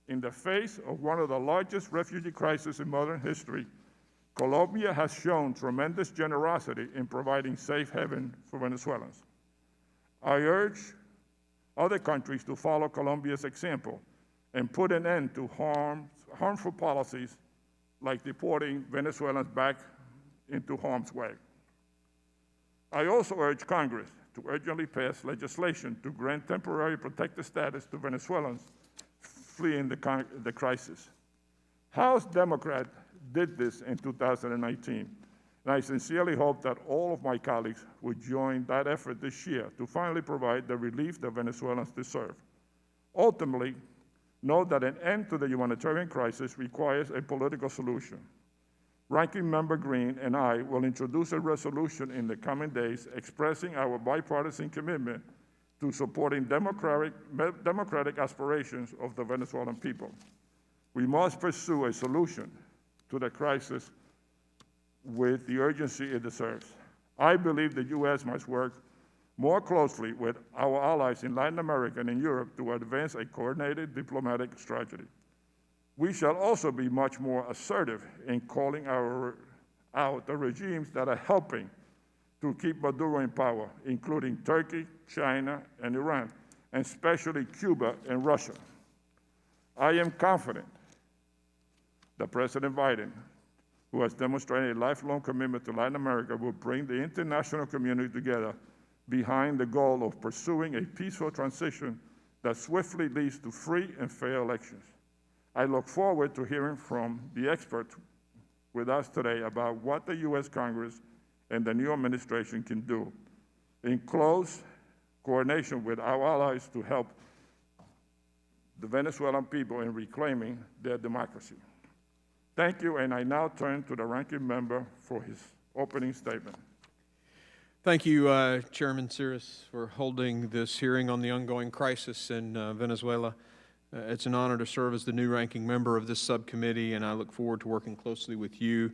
In the face of one of the largest refugee crises in modern history, Colombia has shown tremendous generosity in providing safe haven for Venezuelans. I urge other countries to follow Colombia's example and put an end to harmful policies like deporting Venezuelans back into harm's way. I also urge Congress to urgently pass legislation to grant temporary protected status to Venezuelans fleeing the crisis. House Democrats did this in 2019, and I sincerely hope that all of my colleagues would join that effort this year to finally provide the relief that Venezuelans deserve. Ultimately, note that an end to the humanitarian crisis requires a political solution. Ranking Member Green and I will introduce a resolution in the coming days expressing our bipartisan commitment to supporting democratic aspirations of the Venezuelan people. We must pursue a solution to the crisis with the urgency it deserves. I believe the U.S. must work more closely with our allies in Latin America and in Europe to advance a coordinated diplomatic strategy. We shall also be much more assertive in calling out the regimes that are helping to keep Maduro in power, including Turkey, China, and Iran, and especially Cuba and Russia. I am confident that President Biden, who has demonstrated a lifelong commitment to Latin America, will bring the international community together behind the goal of pursuing a peaceful transition that swiftly leads to free and fair elections. I look forward to hearing from the experts with us today about what the U.S. Congress and the new administration can do in close coordination with our allies to help the Venezuelan people in reclaiming their democracy. Thank you, and I now turn to the ranking member for his opening statement. Thank you, Chairman Cyrus, for holding this hearing on the ongoing crisis in Venezuela. It's an honor to serve as the new ranking member of this subcommittee, and I look forward to working closely with you,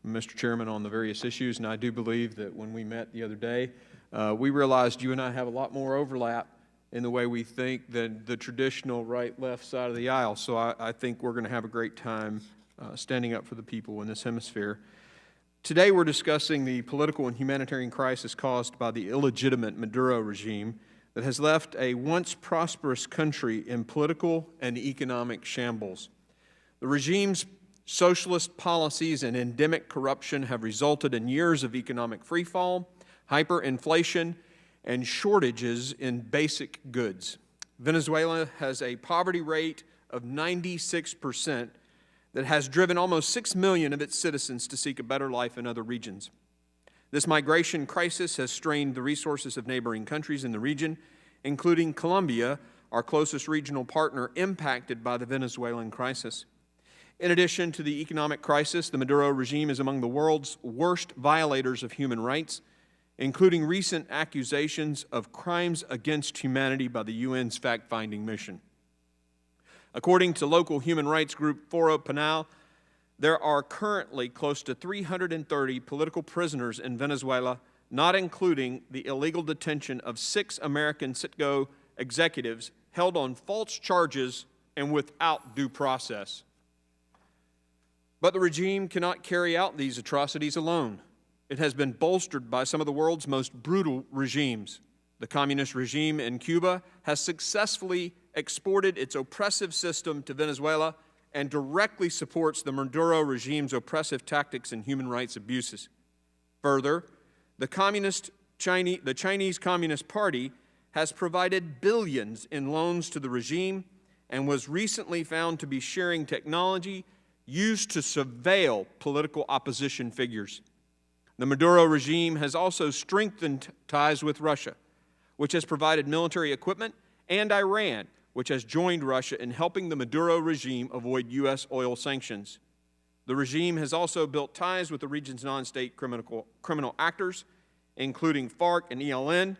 Mr. Chairman, on the various issues. And I do believe that when we met the other day, we realized you and I have a lot more overlap in the way we think than the traditional right-left side of the aisle. So I think we're going to have a great time standing up for the people in this hemisphere. Today we're discussing the political and humanitarian crisis caused by the illegitimate Maduro regime that has left a once prosperous country in political and economic shambles. The regime's socialist policies and endemic corruption have resulted in years of economic freefall, hyperinflation, and shortages in basic goods. Venezuela has a poverty rate of 96% that has driven almost 6 million of its citizens to seek a better life in other regions. This migration crisis has strained the resources of neighboring countries in the region, including Colombia, our closest regional partner impacted by the Venezuelan crisis. In addition to the economic crisis, the Maduro regime is among the world's worst violators of human rights, including recent accusations of crimes against humanity by the UN's fact-finding mission. According to local human rights group Foro Penal, there are currently close to 330 political prisoners in Venezuela, not including the illegal detention of 6 American Citgo executives held on false charges and without due process. But the regime cannot carry out these atrocities alone. It has been bolstered by some of the world's most brutal regimes. The communist regime in Cuba has successfully exported its oppressive system to Venezuela and directly supports the Maduro regime's oppressive tactics and human rights abuses. Further, the Chinese Communist Party has provided billions in loans to the regime and was recently found to be sharing technology used to surveil political opposition figures. The Maduro regime has also strengthened ties with Russia, which has provided military equipment, and Iran, which has joined Russia in helping the Maduro regime avoid U.S. oil sanctions. The regime has also built ties with the region's non-state criminal actors, including FARC and ELN,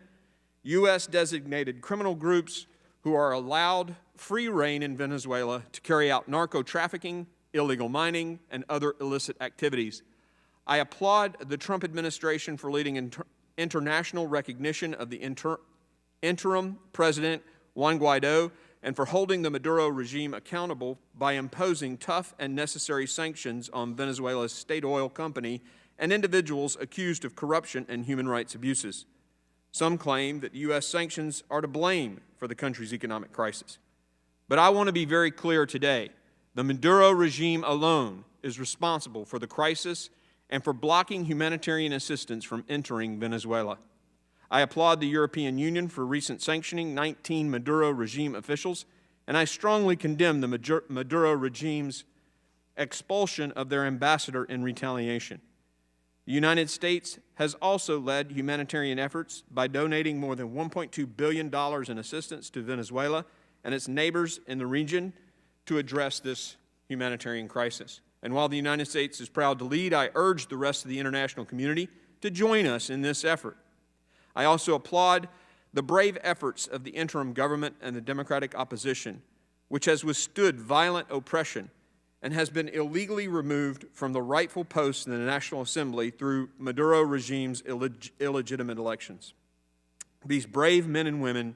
U.S.-designated criminal groups who are allowed free rein in Venezuela to carry out narco-trafficking, illegal mining, and other illicit activities. I applaud the Trump administration for leading international recognition of the interim President Juan Guaido and for holding the Maduro regime accountable by imposing tough and necessary sanctions on Venezuela's state oil company and individuals accused of corruption and human rights abuses. Some claim that U.S. sanctions are to blame for the country's economic crisis. But I want to be very clear today. The Maduro regime alone is responsible for the crisis and for blocking humanitarian assistance from entering Venezuela. I applaud the European Union for recent sanctioning 19 Maduro regime officials, and I strongly condemn the Maduro regime's expulsion of their ambassador in retaliation. The United States has also led humanitarian efforts by donating more than $1.2 billion in assistance to Venezuela and its neighbors in the region to address this humanitarian crisis. And while the United States is proud to lead, I urge the rest of the international community to join us in this effort. I also applaud the brave efforts of the interim government and the democratic opposition, which has withstood violent oppression and has been illegally removed from the rightful posts in the National Assembly through Maduro regime's illegitimate elections. These brave men and women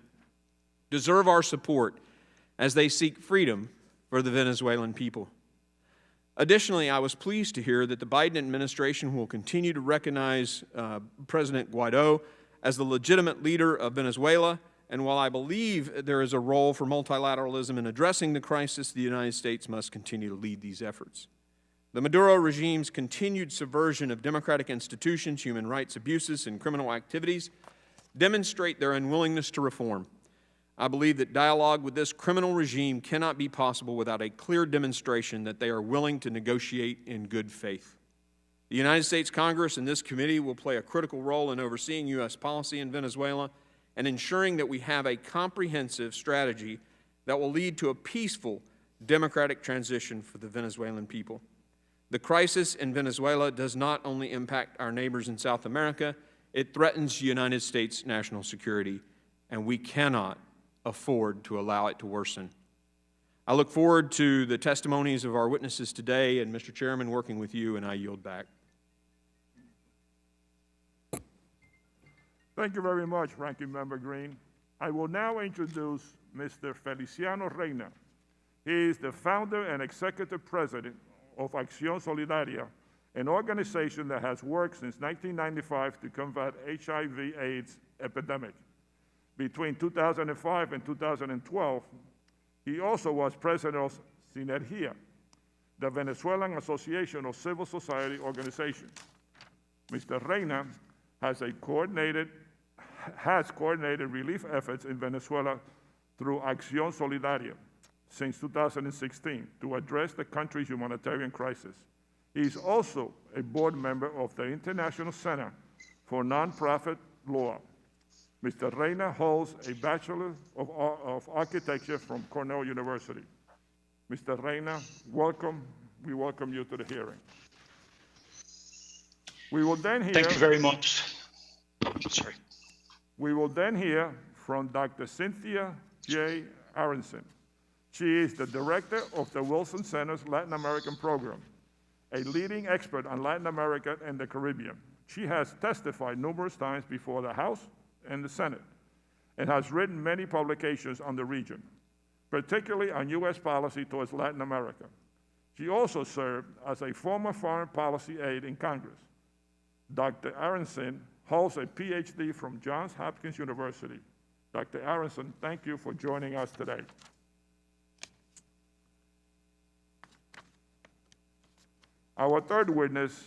deserve our support as they seek freedom for the Venezuelan people. Additionally, I was pleased to hear that the Biden administration will continue to recognize President Guaido as the legitimate leader of Venezuela, and while I believe there is a role for multilateralism in addressing the crisis, the United States must continue to lead these efforts. The Maduro regime's continued subversion of democratic institutions, human rights abuses, and criminal activities demonstrate their unwillingness to reform. I believe that dialogue with this criminal regime cannot be possible without a clear demonstration that they are willing to negotiate in good faith. The United States Congress and this committee will play a critical role in overseeing U.S. policy in Venezuela and ensuring that we have a comprehensive strategy that will lead to a peaceful, democratic transition for the Venezuelan people. The crisis in Venezuela does not only impact our neighbors in South America, it threatens United States national security, and we cannot afford to allow it to worsen. I look forward to the testimonies of our witnesses today, and Mr. Chairman, working with you, and I yield back. Thank you very much, Ranking Member Green. I will now introduce Mr. Feliciano Reyna. He is the founder and executive president of Acción Solidaria, an organization that has worked since 1995 to combat HIV/AIDS epidemic. Between 2005 and 2012, he also was president of Synergia, the Venezuelan Association of Civil Society Organizations. Mr. Reyna has coordinated relief efforts in Venezuela through Acción Solidaria since 2016 to address the country's humanitarian crisis. He is also a board member of the International Center for Nonprofit Law. Mr. Reyna holds a Bachelor of Architecture from Cornell University. Mr. Reyna, welcome. We welcome you to the hearing. We will then hear. Thank you very much. Sorry. We will then hear from Dr. Cynthia J. Arnson. She is the director of the Wilson Center's Latin American program, a leading expert on Latin America and the Caribbean. She has testified numerous times before the House and the Senate, and has written many publications on the region, particularly on U.S. policy towards Latin America. She also served as a former foreign policy aide in Congress. Dr. Arnson holds a Ph.D. from Johns Hopkins University. Dr. Arnson, thank you for joining us today. Our third witness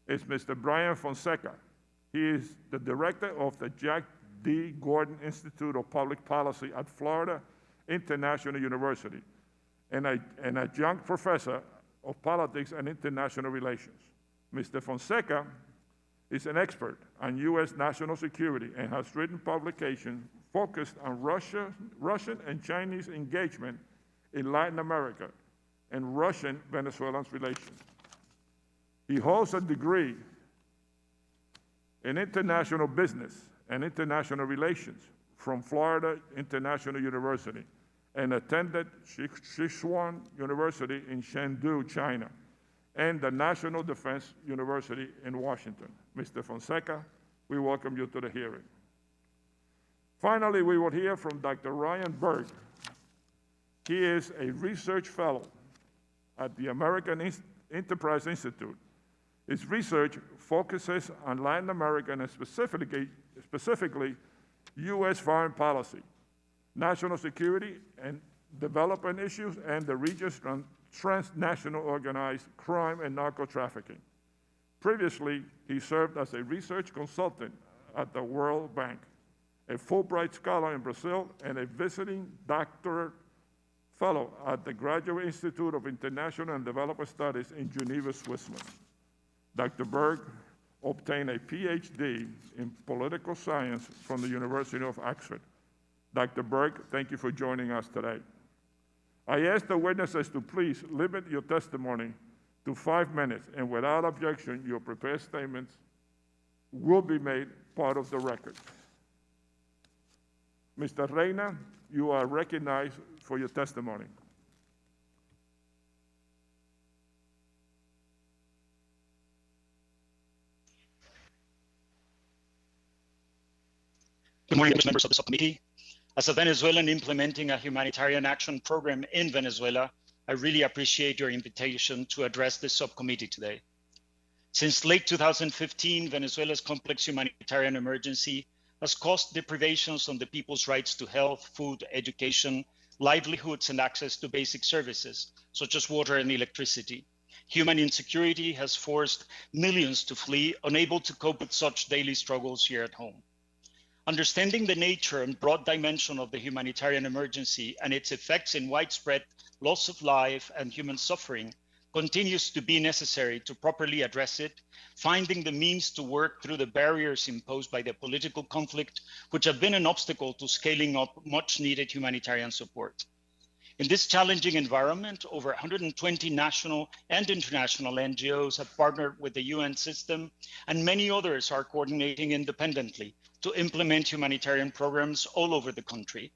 is Mr. Brian Fonseca. He is the director of the Jack D. Gordon Institute of Public Policy at Florida International University and an adjunct professor of politics and international relations. Mr. Fonseca is an expert on U.S. national security and has written publications focused on Russian and Chinese engagement in Latin America and Russian-Venezuelan relations. He holds a degree in international business and international relations from Florida International University and attended Sichuan University in Chengdu, China, and the National Defense University in Washington. Mr. Fonseca, we welcome you to the hearing. Finally, we will hear from Dr. Ryan Burke, He is a research fellow at the American Enterprise Institute. His research focuses on Latin American and specifically U.S. foreign policy, national security and development issues, and the region's transnational organized crime and narco-trafficking. Previously, he served as a research consultant at the World Bank, a Fulbright Scholar in Brazil, and a visiting doctorate fellow at the Graduate Institute of International and Development Studies in Geneva, Switzerland. Dr. Berg obtained a Ph.D. in political science from the University of Oxford. Dr. Berg, thank you for joining us today. I ask the witnesses to please limit your testimony to 5 minutes, and without objection, your prepared statements will be made part of the record. Mr. Reyna, you are recognized for your testimony. Good morning, members of the subcommittee. As a Venezuelan implementing a humanitarian action program in Venezuela, I really appreciate your invitation to address this subcommittee today. Since late 2015, Venezuela's complex humanitarian emergency has caused deprivations on the people's rights to health, food, education, livelihoods, and access to basic services, such as water and electricity. Human insecurity has forced millions to flee, unable to cope with such daily struggles here at home. Understanding the nature and broad dimension of the humanitarian emergency and its effects in widespread loss of life and human suffering continues to be necessary to properly address it, finding the means to work through the barriers imposed by the political conflict, which have been an obstacle to scaling up much needed humanitarian support. In this challenging environment, over 120 national and international NGOs have partnered with the UN system, and many others are coordinating independently to implement humanitarian programs all over the country.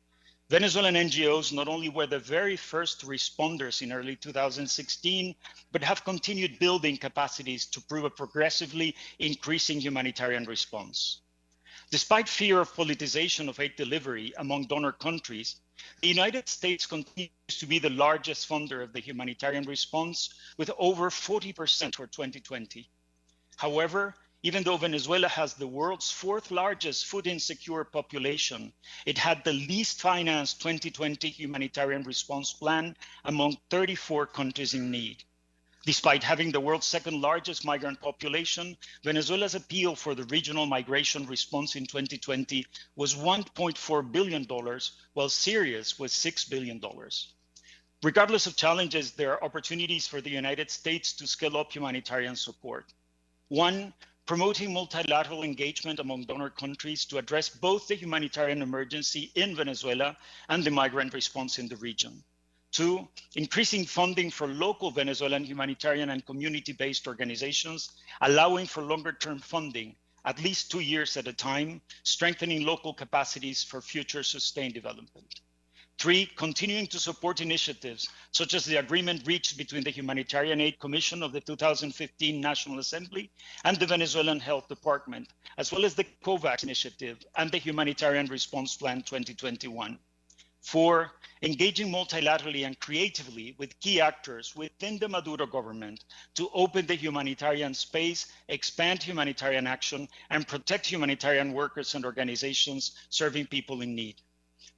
Venezuelan NGOs not only were the very first responders in early 2016, but have continued building capacities to prove a progressively increasing humanitarian response. Despite fear of politicization of aid delivery among donor countries, the United States continues to be the largest funder of the humanitarian response, with over 40% for 2020. However, even though Venezuela has the world's 4th largest food insecure population, it had the least financed 2020 humanitarian response plan among 34 countries in need. Despite having the world's 2nd largest migrant population, Venezuela's appeal for the regional migration response in 2020 was $1.4 billion, while Syria's was $6 billion. Regardless of challenges, there are opportunities for the United States to scale up humanitarian support. 1, promoting multilateral engagement among donor countries to address both the humanitarian emergency in Venezuela and the migrant response in the region. 2, increasing funding for local Venezuelan humanitarian and community-based organizations, allowing for longer-term funding, at least 2 years at a time, strengthening local capacities for future sustained development. 3, continuing to support initiatives such as the agreement reached between the Humanitarian Aid Commission of the 2015 National Assembly and the Venezuelan Health Department, as well as the COVAX initiative and the Humanitarian Response Plan 2021. 4, engaging multilaterally and creatively with key actors within the Maduro government to open the humanitarian space, expand humanitarian action, and protect humanitarian workers and organizations serving people in need.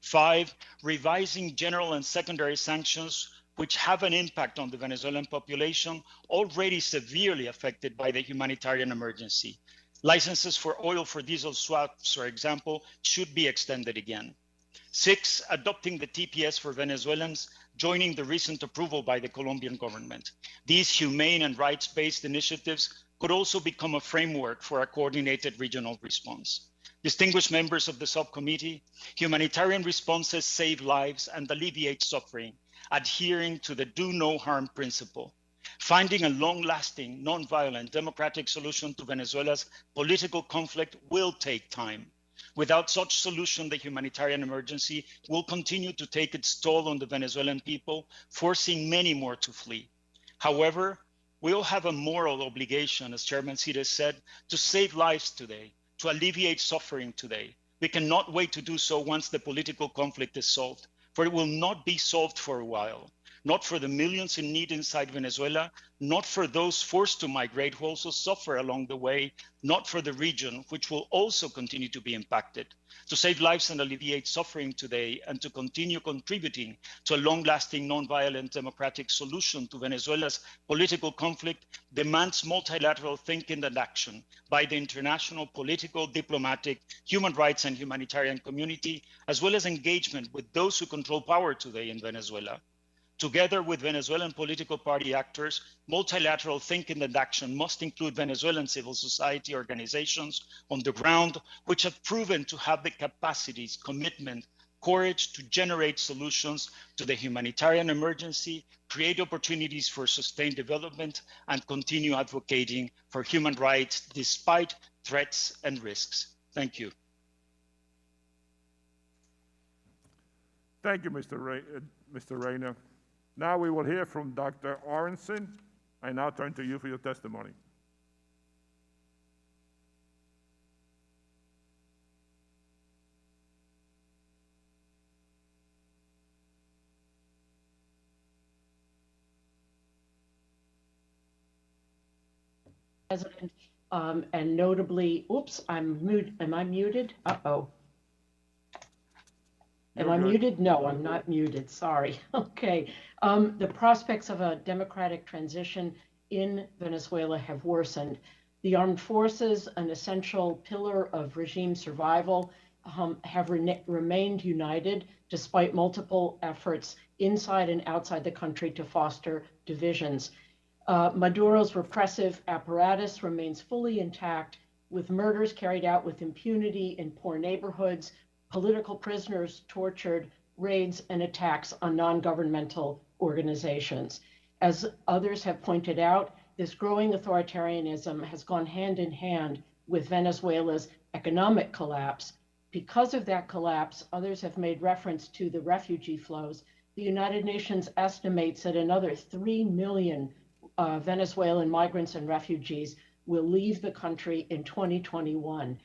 5, revising general and secondary sanctions which have an impact on the Venezuelan population already severely affected by the humanitarian emergency. Licenses for oil for diesel swaps, for example, should be extended again. 6, adopting the TPS for Venezuelans, joining the recent approval by the Colombian government. These humane and rights-based initiatives could also become a framework for a coordinated regional response. Distinguished members of the subcommittee, humanitarian responses save lives and alleviate suffering, adhering to the do no harm principle. Finding a long-lasting, non-violent, democratic solution to Venezuela's political conflict will take time. Without such solution, the humanitarian emergency will continue to take its toll on the Venezuelan people, forcing many more to flee. However, we all have a moral obligation, as Chairman Cires said, to save lives today, to alleviate suffering today. We cannot wait to do so once the political conflict is solved. for it will not be solved for a while. Not for the millions in need inside Venezuela, not for those forced to migrate who also suffer along the way, not for the region, which will also continue to be impacted. To save lives and alleviate suffering today, and to continue contributing to a long-lasting, non-violent democratic solution to Venezuela's political conflict demands multilateral thinking and action by the international, political, diplomatic, human rights and humanitarian community, as well as engagement with those who control power today in Venezuela. Together with Venezuelan political party actors, multilateral thinking and action must include Venezuelan civil society organizations on the ground, which have proven to have the capacities, commitment, courage to generate solutions to the humanitarian emergency, create opportunities for sustained development, and continue advocating for human rights despite threats and risks. Thank you. Thank you, Mr. Reyna. Now we will hear from Dr. Arnson. I now turn to you for your testimony. President, and notably, oops, am I muted? Uh-oh. Am I muted? No, I'm not muted, sorry. Okay. The prospects of a democratic transition in Venezuela have worsened. The armed forces, an essential pillar of regime survival, have remained united despite multiple efforts inside and outside the country to foster divisions. Maduro's repressive apparatus remains fully intact, with murders carried out with impunity in poor neighborhoods, political prisoners tortured, raids and attacks on non-governmental organizations. As others have pointed out, this growing authoritarianism has gone hand in hand with Venezuela's economic collapse. Because of that collapse, others have made reference to the refugee flows. The United Nations estimates that another 3 million Venezuelan migrants and refugees will leave the country in 2021.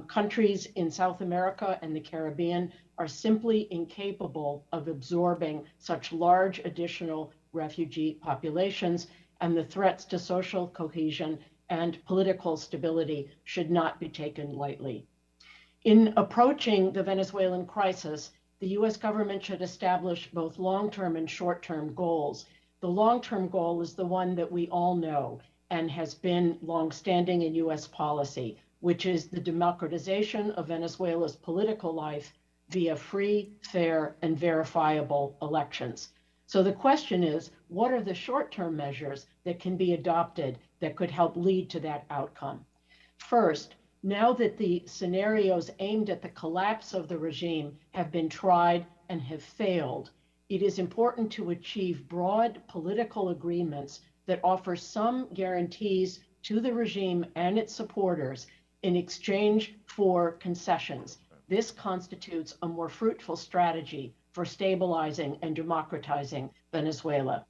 Countries in South America and the Caribbean are simply incapable of absorbing such large additional refugee populations, and the threats to social cohesion and political stability should not be taken lightly. In approaching the Venezuelan crisis, the US government should establish both long-term and short-term goals. The long-term goal is the one that we all know and has been long-standing in US policy, which is the democratization of Venezuela's political life via free, fair, and verifiable elections. So the question is, what are the short-term measures that can be adopted that could help lead to that outcome? First, now that the scenarios aimed at the collapse of the regime have been tried and have failed, it is important to achieve broad political agreements that offer some guarantees to the regime and its supporters in exchange for concessions. This constitutes a more fruitful strategy for stabilizing and democratizing Venezuela.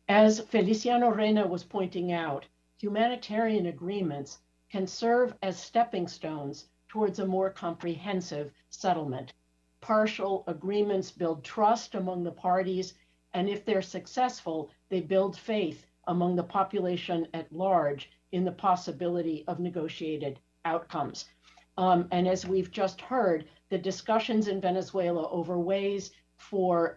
As Feliciano Reyna was pointing out, humanitarian agreements can serve as stepping stones towards a more comprehensive settlement. Partial agreements build trust among the parties, and if they're successful, they build faith among the population at large in the possibility of negotiated outcomes. And as we've just heard, the discussions in Venezuela over ways for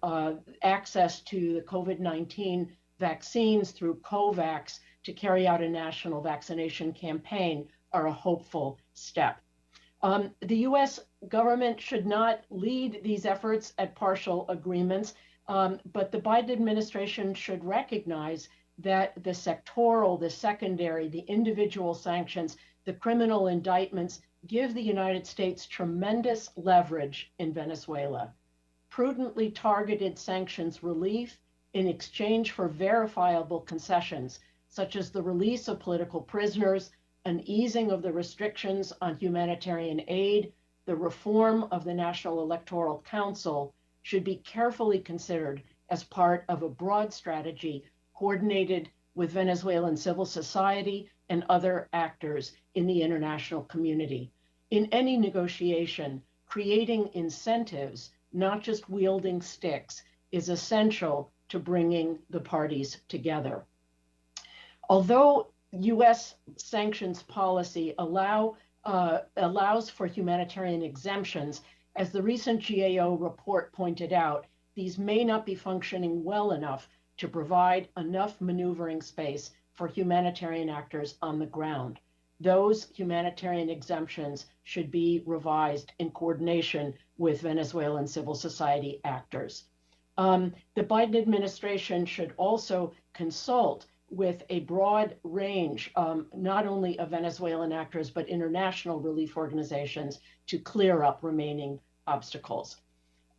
access to the COVID-19 vaccines through COVAX to carry out a national vaccination campaign are a hopeful step. The US government should not lead these efforts at partial agreements, but the Biden administration should recognize that the sectoral, the secondary, the individual sanctions, the criminal indictments give the United States tremendous leverage in Venezuela. Prudently targeted sanctions relief in exchange for verifiable concessions, such as the release of political prisoners, an easing of the restrictions on humanitarian aid, the reform of the National Electoral Council, should be carefully considered as part of a broad strategy coordinated with Venezuelan civil society and other actors in the international community. In any negotiation, creating incentives not just wielding sticks, is essential to bringing the parties together. Although U.S. sanctions policy allows for humanitarian exemptions, as the recent GAO report pointed out, these may not be functioning well enough to provide enough maneuvering space for humanitarian actors on the ground. Those humanitarian exemptions should be revised in coordination with Venezuelan civil society actors. The Biden administration should also consult with a broad range, not only of Venezuelan actors, but international relief organizations to clear up remaining obstacles.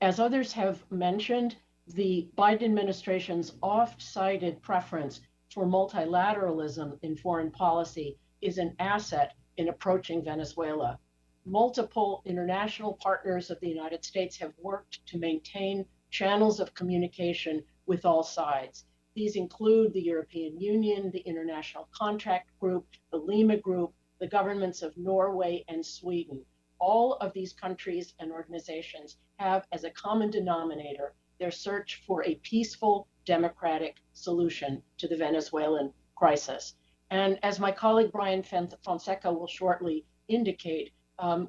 As others have mentioned, the Biden administration's oft-cited preference for multilateralism in foreign policy is an asset in approaching Venezuela. Multiple international partners of the United States have worked to maintain channels of communication with all sides. These include the European Union, the International Contract Group, the Lima Group, the governments of Norway and Sweden. All of these countries and organizations have as a common denominator their search for a peaceful, democratic solution to the Venezuelan crisis. And as my colleague Brian Fonseca will shortly indicate,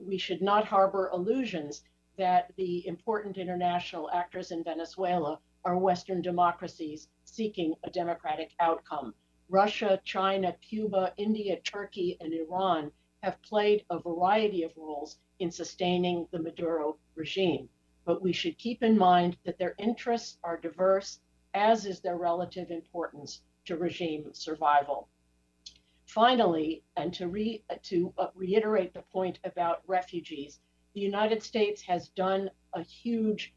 we should not harbor illusions that the important international actors in Venezuela are Western democracies seeking a democratic outcome. Russia, China, Cuba, India, Turkey, and Iran have played a variety of roles in sustaining the Maduro regime. But we should keep in mind that their interests are diverse, as is their relative importance to regime survival. Finally, and to reiterate the point about refugees, the United States has done a huge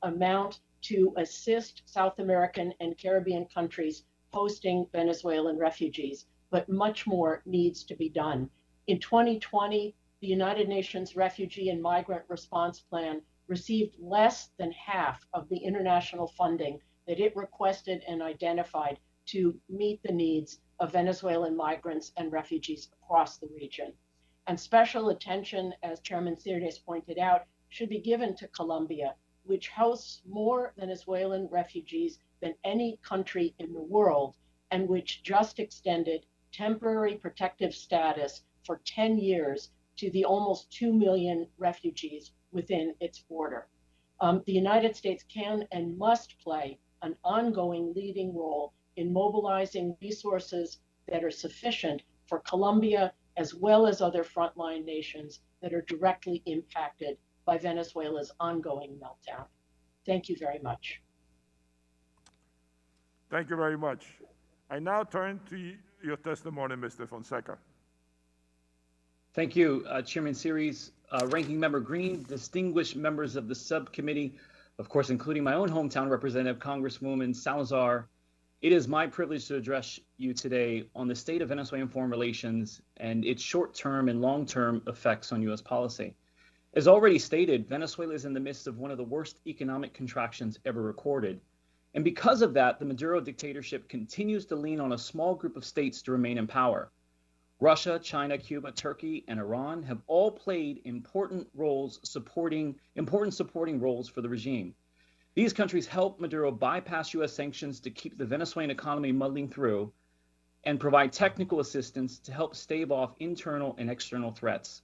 amount to assist South American and Caribbean countries hosting Venezuelan refugees, but much more needs to be done. In 2020, the United Nations Refugee and Migrant Response Plan received less than half of the international funding that it requested and identified to meet the needs of Venezuelan migrants and refugees across the region. And special attention, as Chairman Sirdes pointed out, should be given to Colombia, which hosts more Venezuelan refugees than any country in the world, and which just extended temporary protective status for 10 years to the almost 2 million refugees within its border. The United States can and must play an ongoing leading role in mobilizing resources that are sufficient for Colombia, as well as other frontline nations that are directly impacted by Venezuela's ongoing meltdown. Thank you very much. Thank you very much. I now turn to your testimony, Mr. Fonseca. Thank you, Chairman Series, Ranking Member Green, distinguished members of the subcommittee, of course, including my own hometown representative, Congresswoman Salazar. It is my privilege to address you today on the state of Venezuelan foreign relations and its short-term and long-term effects on U.S. policy. As already stated, Venezuela is in the midst of one of the worst economic contractions ever recorded. And because of that, the Maduro dictatorship continues to lean on a small group of states to remain in power. Russia, China, Cuba, Turkey, and Iran have all played important supporting roles for the regime. These countries helped Maduro bypass U.S. sanctions to keep the Venezuelan economy muddling through and provide technical assistance to help stave off internal and external threats.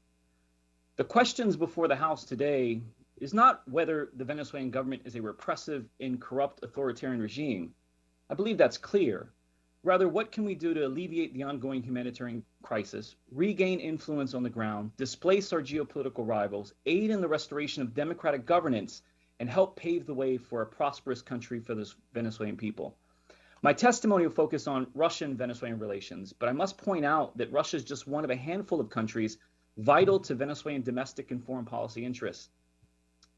The questions before the House today is not whether the Venezuelan government is a repressive and corrupt authoritarian regime. I believe that's clear. Rather, what can we do to alleviate the ongoing humanitarian crisis, regain influence on the ground, displace our geopolitical rivals, aid in the restoration of democratic governance, and help pave the way for a prosperous country for the Venezuelan people? My testimony will focus on Russian-Venezuelan relations, but I must point out that Russia is just one of a handful of countries vital to Venezuelan domestic and foreign policy interests.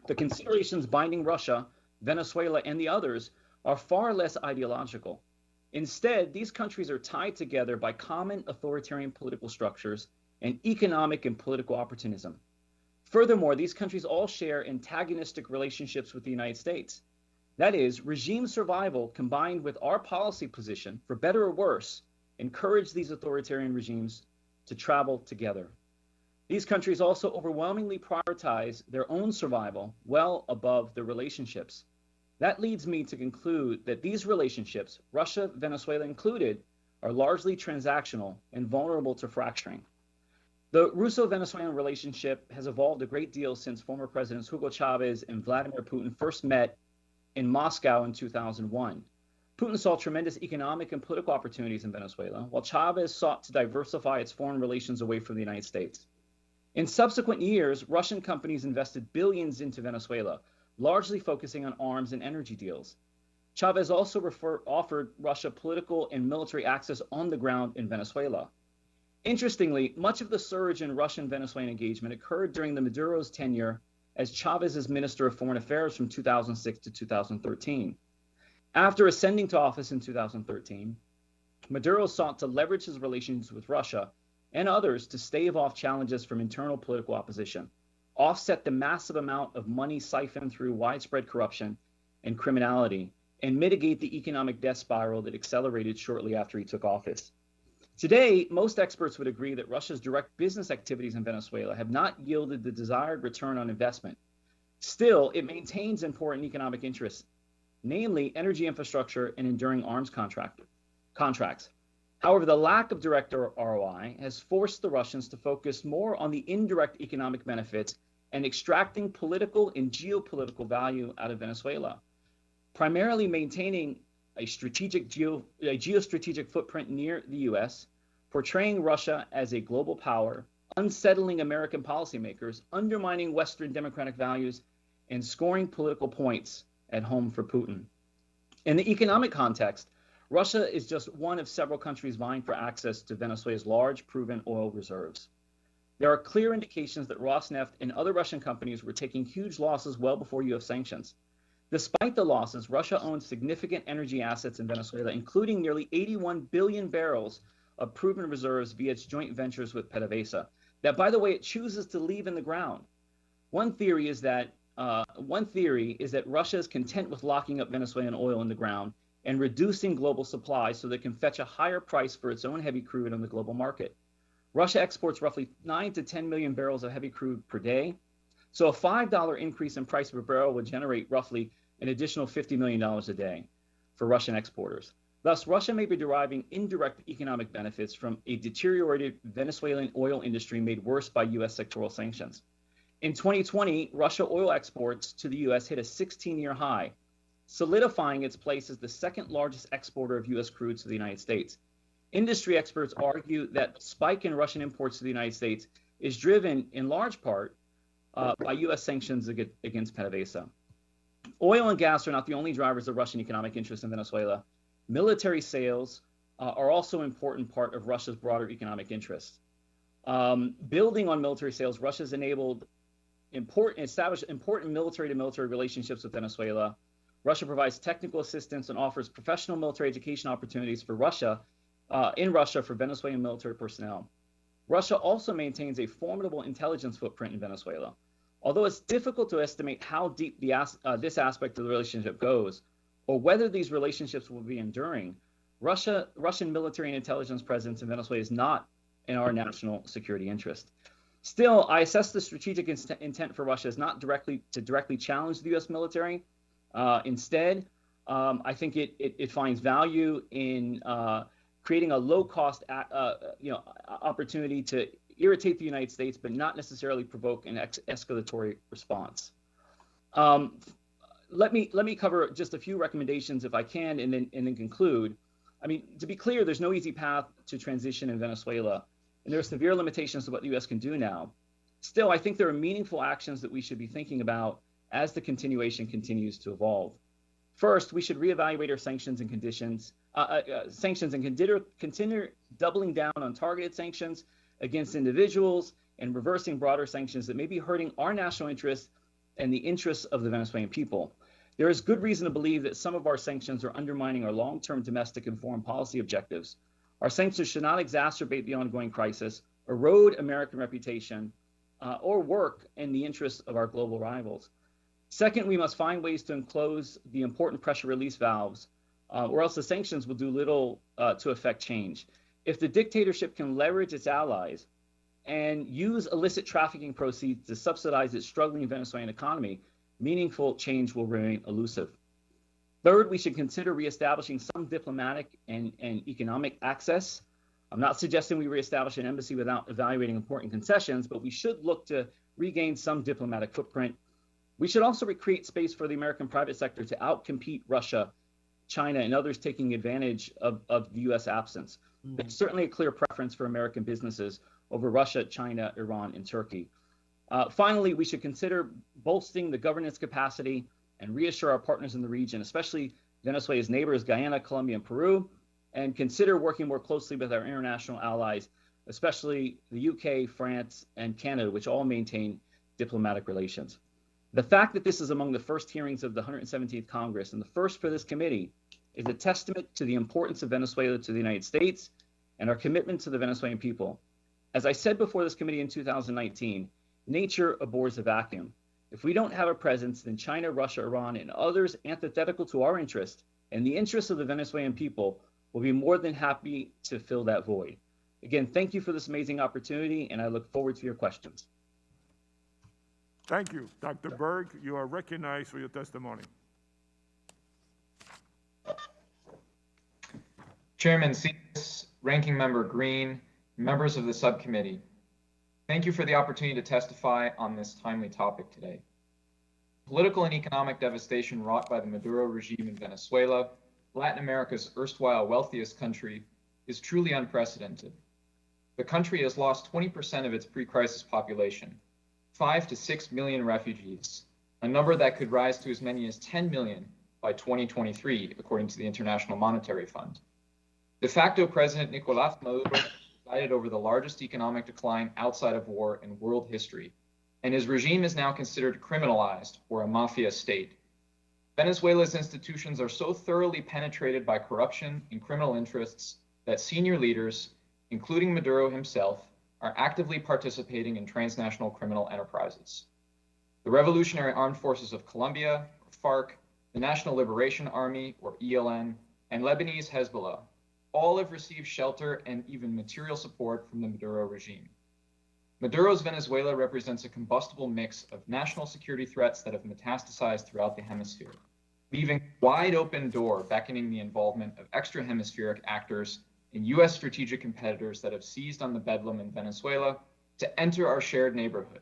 The considerations binding Russia, Venezuela, and the others are far less ideological. Instead, these countries are tied together by common authoritarian political structures and economic and political opportunism. Furthermore, these countries all share antagonistic relationships with the United States. That is, regime survival combined with our policy position, for better or worse, encourage these authoritarian regimes to travel together. These countries also overwhelmingly prioritize their own survival well above their relationships. That leads me to conclude that these relationships, Russia, Venezuela included, are largely transactional and vulnerable to fracturing. The Russo-Venezuelan relationship has evolved a great deal since former Presidents Hugo Chavez and Vladimir Putin first met in Moscow in 2001. Putin saw tremendous economic and political opportunities in Venezuela, while Chavez sought to diversify its foreign relations away from the United States. In subsequent years, Russian companies invested billions into Venezuela, largely focusing on arms and energy deals. Chavez also offered Russia political and military access on the ground in Venezuela. Interestingly, much of the surge in Russian-Venezuelan engagement occurred during the Maduro's tenure as Chavez's Minister of Foreign Affairs from 2006 to 2013. After ascending to office in 2013, Maduro sought to leverage his relations with Russia and others to stave off challenges from internal political opposition, offset the massive amount of money siphoned through widespread corruption and criminality, and mitigate the economic death spiral that accelerated shortly after he took office. Today, most experts would agree that Russia's direct business activities in Venezuela have not yielded the desired return on investment. Still, it maintains important economic interests, namely energy infrastructure and enduring arms contracts. However, the lack of direct ROI has forced the Russians to focus more on the indirect economic benefits and extracting political and geopolitical value out of Venezuela, primarily maintaining a geostrategic footprint near the U.S., portraying Russia as a global power, unsettling American policymakers, undermining Western democratic values, and scoring political points at home for Putin. In the economic context, Russia is just one of several countries vying for access to Venezuela's large proven oil reserves. There are clear indications that Rosneft and other Russian companies were taking huge losses well before U.S. sanctions. Despite the losses, Russia owns significant energy assets in Venezuela, including nearly 81 billion barrels of proven reserves via its joint ventures with PDVSA, that, by the way, it chooses to leave in the ground. One theory is that Russia is content with locking up Venezuelan oil in the ground and reducing global supply so that it can fetch a higher price for its own heavy crude on the global market. Russia exports roughly 9 to 10 million barrels of heavy crude per day. So a $5 increase in price per barrel would generate roughly an additional $50 million a day for Russian exporters. Thus, Russia may be deriving indirect economic benefits from a deteriorated Venezuelan oil industry made worse by U.S. sectoral sanctions. In 2020, Russia oil exports to the U.S. hit a 16-year high, solidifying its place as the second largest exporter of U.S. crude to the United States. Industry experts argue that the spike in Russian imports to the United States is driven in large part by U.S. sanctions against PDVSA. Oil and gas are not the only drivers of Russian economic interest in Venezuela. Military sales are also an important part of Russia's broader economic interests. Building on military sales, Russia has established important military-to-military relationships with Venezuela. Russia provides technical assistance and offers professional military education opportunities for in Russia for Venezuelan military personnel. Russia also maintains a formidable intelligence footprint in Venezuela. Although it's difficult to estimate how deep this aspect of the relationship goes, or whether these relationships will be enduring, Russian military and intelligence presence in Venezuela is not in our national security interest. Still, I assess the strategic intent for Russia is not directly challenge the U.S. military. Instead, I think it finds value in creating a low-cost opportunity to irritate the United States, but not necessarily provoke an escalatory response. Let me cover just a few recommendations, if I can, and then conclude. I mean, to be clear, there's no easy path to transition in Venezuela, and there are severe limitations to what the U.S. can do now. Still, I think there are meaningful actions that we should be thinking about as the continuation continues to evolve. First, we should reevaluate our sanctions and consider doubling down on targeted sanctions against individuals and reversing broader sanctions that may be hurting our national interests and the interests of the Venezuelan people. There is good reason to believe that some of our sanctions are undermining our long-term domestic and foreign policy objectives. Our sanctions should not exacerbate the ongoing crisis, erode American reputation, or work in the interests of our global rivals. Second, we must find ways to enclose the important pressure release valves, or else the sanctions will do little to affect change. If the dictatorship can leverage its allies and use illicit trafficking proceeds to subsidize its struggling Venezuelan economy, meaningful change will remain elusive. Third, we should consider reestablishing some diplomatic and economic access. I'm not suggesting we reestablish an embassy without evaluating important concessions, but we should look to regain some diplomatic footprint. We should also recreate space for the American private sector to outcompete Russia, China, and others taking advantage of the U.S. absence. There's certainly a clear preference for American businesses over Russia, China, Iran, and Turkey. Finally, we should consider bolstering the governance capacity and reassure our partners in the region, especially Venezuela's neighbors, Guyana, Colombia, and Peru, and consider working more closely with our international allies, especially the UK, France, and Canada, which all maintain diplomatic relations. The fact that this is among the first hearings of the 117th Congress and the first for this committee is a testament to the importance of Venezuela to the United States and our commitment to the Venezuelan people. As I said before this committee in 2019, nature abhors a vacuum. If we don't have a presence, then China, Russia, Iran, and others antithetical to our interest and the interests of the Venezuelan people will be more than happy to fill that void. Again, thank you for this amazing opportunity, and I look forward to your questions. Thank you. Dr. Berg, you are recognized for your testimony. Chairman Sears, Ranking Member Green, members of the subcommittee, thank you for the opportunity to testify on this timely topic today. Political and economic devastation wrought by the Maduro regime in Venezuela, Latin America's erstwhile wealthiest country, is truly unprecedented. The country has lost 20% of its pre-crisis population, 5 to 6 million refugees, a number that could rise to as many as 10 million by 2023, according to the International Monetary Fund. De facto President Nicolás Maduro presided over the largest economic decline outside of war in world history, and his regime is now considered criminalized or a mafia state. Venezuela's institutions are so thoroughly penetrated by corruption and criminal interests that senior leaders, including Maduro himself, are actively participating in transnational criminal enterprises. The Revolutionary Armed Forces of Colombia, or FARC, the National Liberation Army, or ELN, and Lebanese Hezbollah, all have received shelter and even material support from the Maduro regime. Maduro's Venezuela represents a combustible mix of national security threats that have metastasized throughout the hemisphere, leaving a wide open door beckoning the involvement of extra-hemispheric actors and U.S. strategic competitors that have seized on the bedlam in Venezuela to enter our shared neighborhood,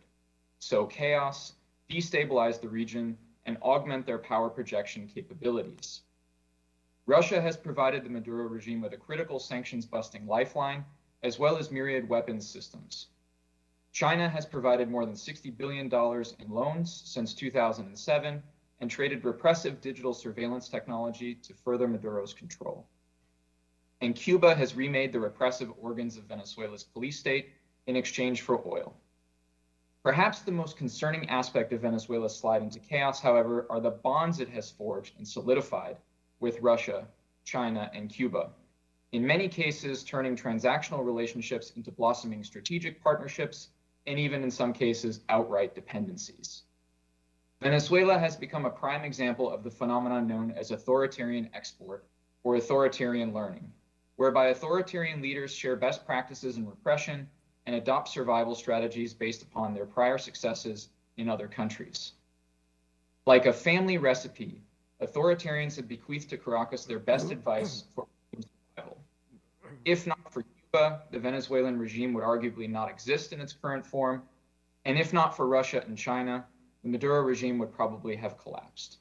sow chaos, destabilize the region, and augment their power projection capabilities. Russia has provided the Maduro regime with a critical sanctions-busting lifeline, as well as myriad weapons systems. China has provided more than $60 billion in loans since 2007 and traded repressive digital surveillance technology to further Maduro's control. And Cuba has remade the repressive organs of Venezuela's police state in exchange for oil. Perhaps the most concerning aspect of Venezuela's slide into chaos, however, are the bonds it has forged and solidified with Russia, China, and Cuba, in many cases turning transactional relationships into blossoming strategic partnerships, and even in some cases, outright dependencies. Venezuela has become a prime example of the phenomenon known as authoritarian export, or authoritarian learning, whereby authoritarian leaders share best practices in repression and adopt survival strategies based upon their prior successes in other countries. Like a family recipe, authoritarians have bequeathed to Caracas their best advice for survival. If not for Cuba, the Venezuelan regime would arguably not exist in its current form, and if not for Russia and China, the Maduro regime would probably have collapsed.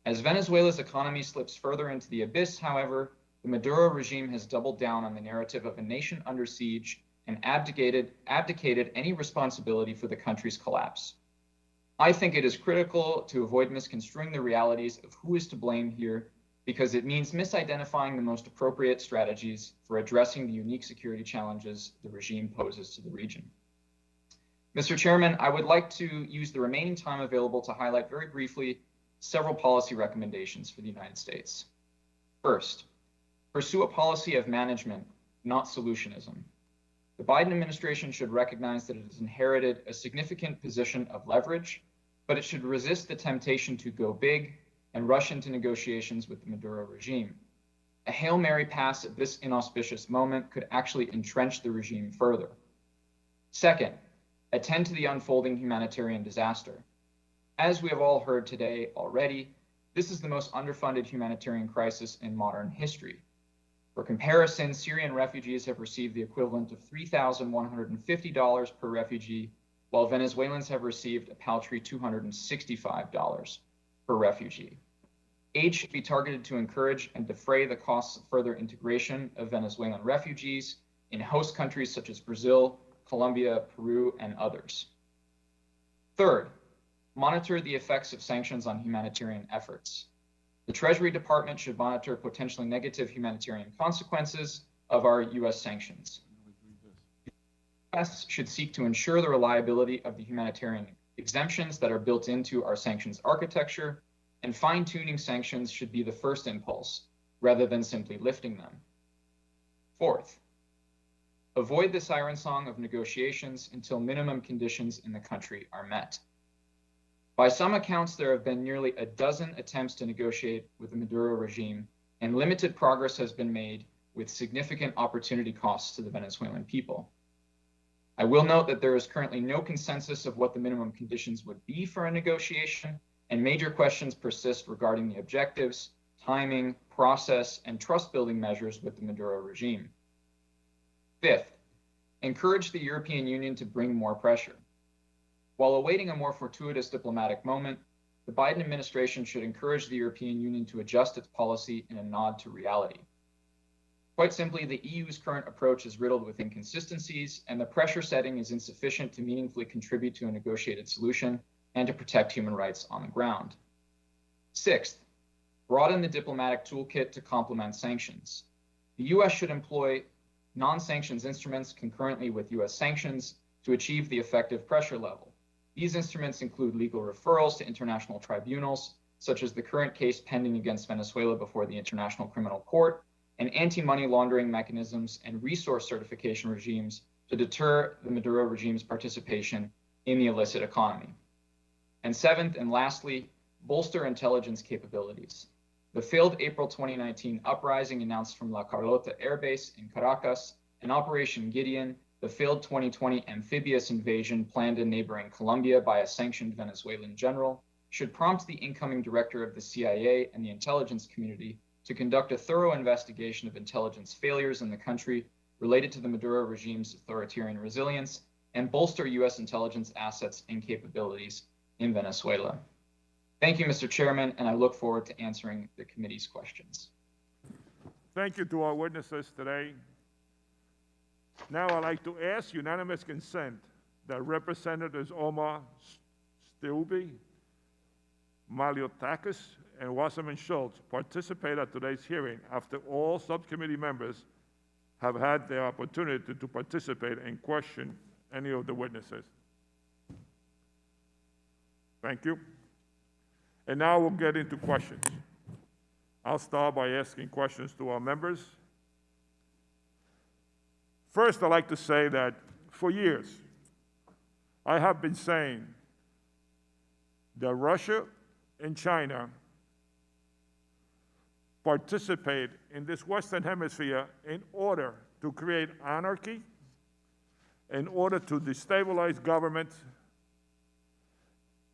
As Venezuela's economy slips further into the abyss, however, the Maduro regime has doubled down on the narrative of a nation under siege and abdicated any responsibility for the country's collapse. I think it is critical to avoid misconstruing the realities of who is to blame here, because it means misidentifying the most appropriate strategies for addressing the unique security challenges the regime poses to the region. Mr. Chairman, I would like to use the remaining time available to highlight very briefly several policy recommendations for the United States. First, pursue a policy of management, not solutionism. The Biden administration should recognize that it has inherited a significant position of leverage, but it should resist the temptation to go big and rush into negotiations with the Maduro regime. A Hail Mary pass at this inauspicious moment could actually entrench the regime further. Second, attend to the unfolding humanitarian disaster. As we have all heard today already, this is the most underfunded humanitarian crisis in modern history. For comparison, Syrian refugees have received the equivalent of $3,150 per refugee, while Venezuelans have received a paltry $265 per refugee. Aid should be targeted to encourage and defray the costs of further integration of Venezuelan refugees in host countries such as Brazil, Colombia, Peru, and others. Third, monitor the effects of sanctions on humanitarian efforts. The Treasury Department should monitor potentially negative humanitarian consequences of our U.S. sanctions. The U.S. should seek to ensure the reliability of the humanitarian exemptions that are built into our sanctions architecture, and fine-tuning sanctions should be the first impulse, rather than simply lifting them. Fourth, avoid the siren song of negotiations until minimum conditions in the country are met. By some accounts, there have been nearly a dozen attempts to negotiate with the Maduro regime, and limited progress has been made with significant opportunity costs to the Venezuelan people. I will note that there is currently no consensus of what the minimum conditions would be for a negotiation, and major questions persist regarding the objectives, timing, process, and trust-building measures with the Maduro regime. Fifth, encourage the European Union to bring more pressure. While awaiting a more fortuitous diplomatic moment, the Biden administration should encourage the European Union to adjust its policy in a nod to reality. Quite simply, the EU's current approach is riddled with inconsistencies, and the pressure setting is insufficient to meaningfully contribute to a negotiated solution and to protect human rights on the ground. Sixth, broaden the diplomatic toolkit to complement sanctions. The US should employ non-sanctions instruments concurrently with US sanctions to achieve the effective pressure level. These instruments include legal referrals to international tribunals, such as the current case pending against Venezuela before the International Criminal Court, and anti-money laundering mechanisms and resource certification regimes to deter the Maduro regime's participation in the illicit economy. And seventh, and lastly, bolster intelligence capabilities. The failed April 2019 uprising announced from La Carlota Air Base in Caracas, and Operation Gideon, the failed 2020 amphibious invasion planned in neighboring Colombia by a sanctioned Venezuelan general, should prompt the incoming director of the CIA and the intelligence community to conduct a thorough investigation of intelligence failures in the country related to the Maduro regime's authoritarian resilience, and bolster US intelligence assets and capabilities in Venezuela. Thank you, Mr. Chairman, and I look forward to answering the committee's questions. Thank you to our witnesses today. Now I'd like to ask unanimous consent that Representatives Omar Steuby, Maliotakis, and Wasserman Schultz participate at today's hearing after all subcommittee members have had the opportunity to participate and question any of the witnesses. Thank you. And now we'll get into questions. I'll start by asking questions to our members. First, I'd like to say that for years, I have been saying that Russia and China participate in this Western Hemisphere in order to create anarchy, in order to destabilize governments,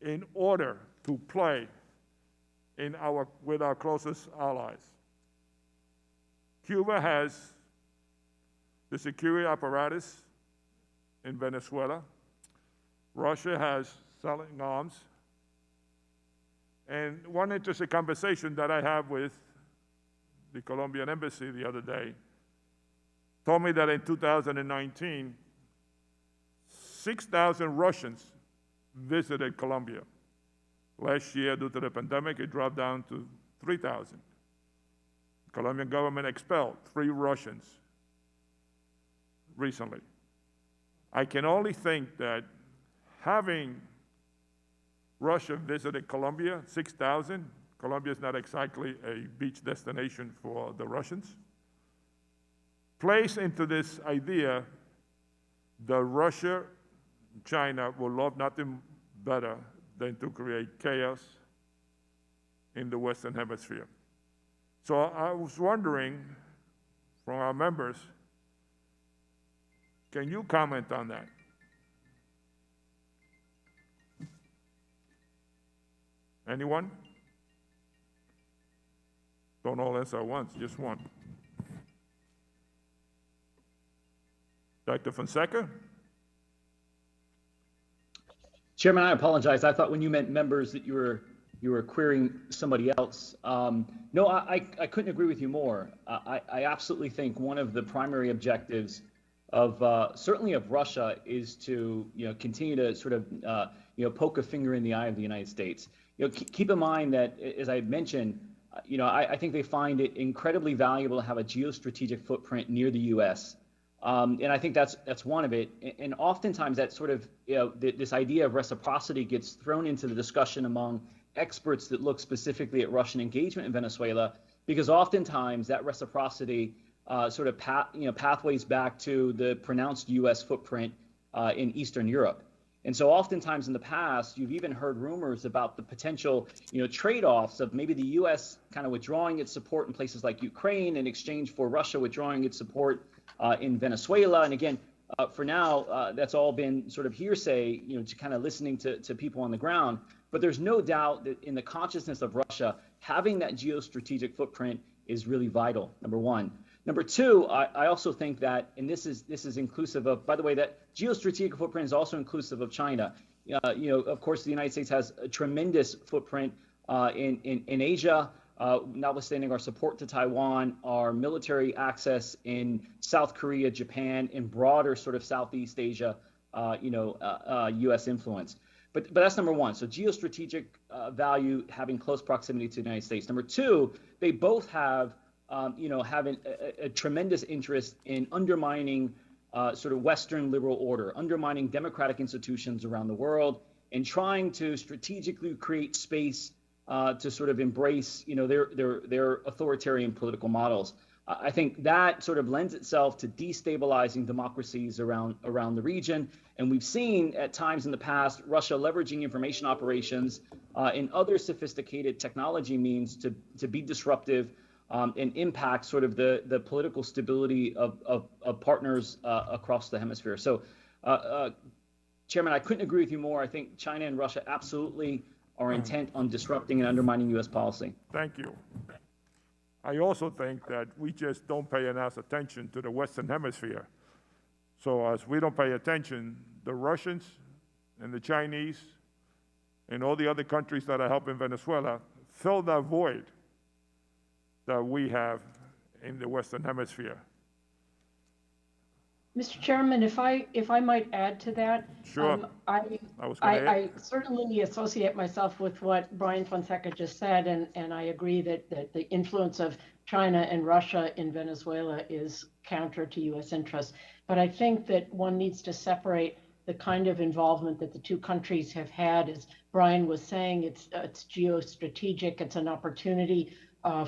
in order to play with our closest allies. Cuba has the security apparatus in Venezuela. Russia has selling arms. And one interesting conversation that I had with the Colombian embassy the other day told me that in 2019, 6,000 Russians visited Colombia. Last year, due to the pandemic, it dropped down to 3,000. The Colombian government expelled 3 Russians recently. I can only think that having Russia visited Colombia, 6,000, Colombia is not exactly a beach destination for the Russians, plays into this idea that Russia and China will love nothing better than to create chaos in the Western Hemisphere. So I was wondering, from our members, can you comment on that? Anyone? Don't all answer at once, just one. Dr. Fonseca? Chairman, I apologize. I thought when you meant members that you were querying somebody else. No, I couldn't agree with you more. I absolutely think one of the primary objectives of certainly of Russia is to continue to sort of poke a finger in the eye of the United States. Keep in mind that, as I mentioned, I think they find it incredibly valuable to have a geostrategic footprint near the U.S. And I think that's one of it. And oftentimes that sort of this idea of reciprocity gets thrown into the discussion among experts that look specifically at Russian engagement in Venezuela, because oftentimes that reciprocity sort of pathways back to the pronounced U.S. footprint in Eastern Europe. And so oftentimes in the past, you've even heard rumors about the potential, trade-offs of maybe the U.S. kind of withdrawing its support in places like Ukraine in exchange for Russia withdrawing its support in Venezuela. And again, for now, that's all been sort of hearsay, to kind of listening to people on the ground. But there's no doubt that in the consciousness of Russia, having that geostrategic footprint is really vital, number one. Number two, I also think that, and this is inclusive of, by the way, that geostrategic footprint is also inclusive of China. Of course, the United States has a tremendous footprint in Asia, notwithstanding our support to Taiwan, our military access in South Korea, Japan, and broader sort of Southeast Asia, U.S. influence. But that's number one. So geostrategic value, having close proximity to the United States. Number two, they both have having a tremendous interest in undermining sort of Western liberal order, undermining democratic institutions around the world, and trying to strategically create space to sort of embrace, their authoritarian political models. I think that sort of lends itself to destabilizing democracies around the region. And we've seen at times in the past Russia leveraging information operations and other sophisticated technology means to be disruptive and impact sort of the political stability of partners across the hemisphere. So, Chairman, I couldn't agree with you more. I think China and Russia absolutely are intent on disrupting and undermining U.S. policy. Thank you. I also think that we just don't pay enough attention to the Western Hemisphere. So as we don't pay attention, the Russians and the Chinese and all the other countries that are helping Venezuela fill that void that we have in the Western Hemisphere. Mr. Chairman, if I might add to that, Sure. I certainly associate myself with what Brian Fonseca just said, and I agree that the influence of China and Russia in Venezuela is counter to U.S. interests. But I think that one needs to separate the kind of involvement that the two countries have had. As Brian was saying, it's geostrategic. It's an opportunity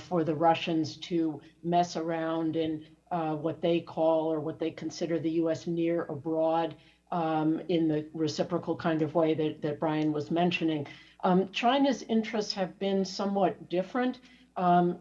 for the Russians to mess around in what they call or what they consider the U.S. near abroad in the reciprocal kind of way that Brian was mentioning. China's interests have been somewhat different.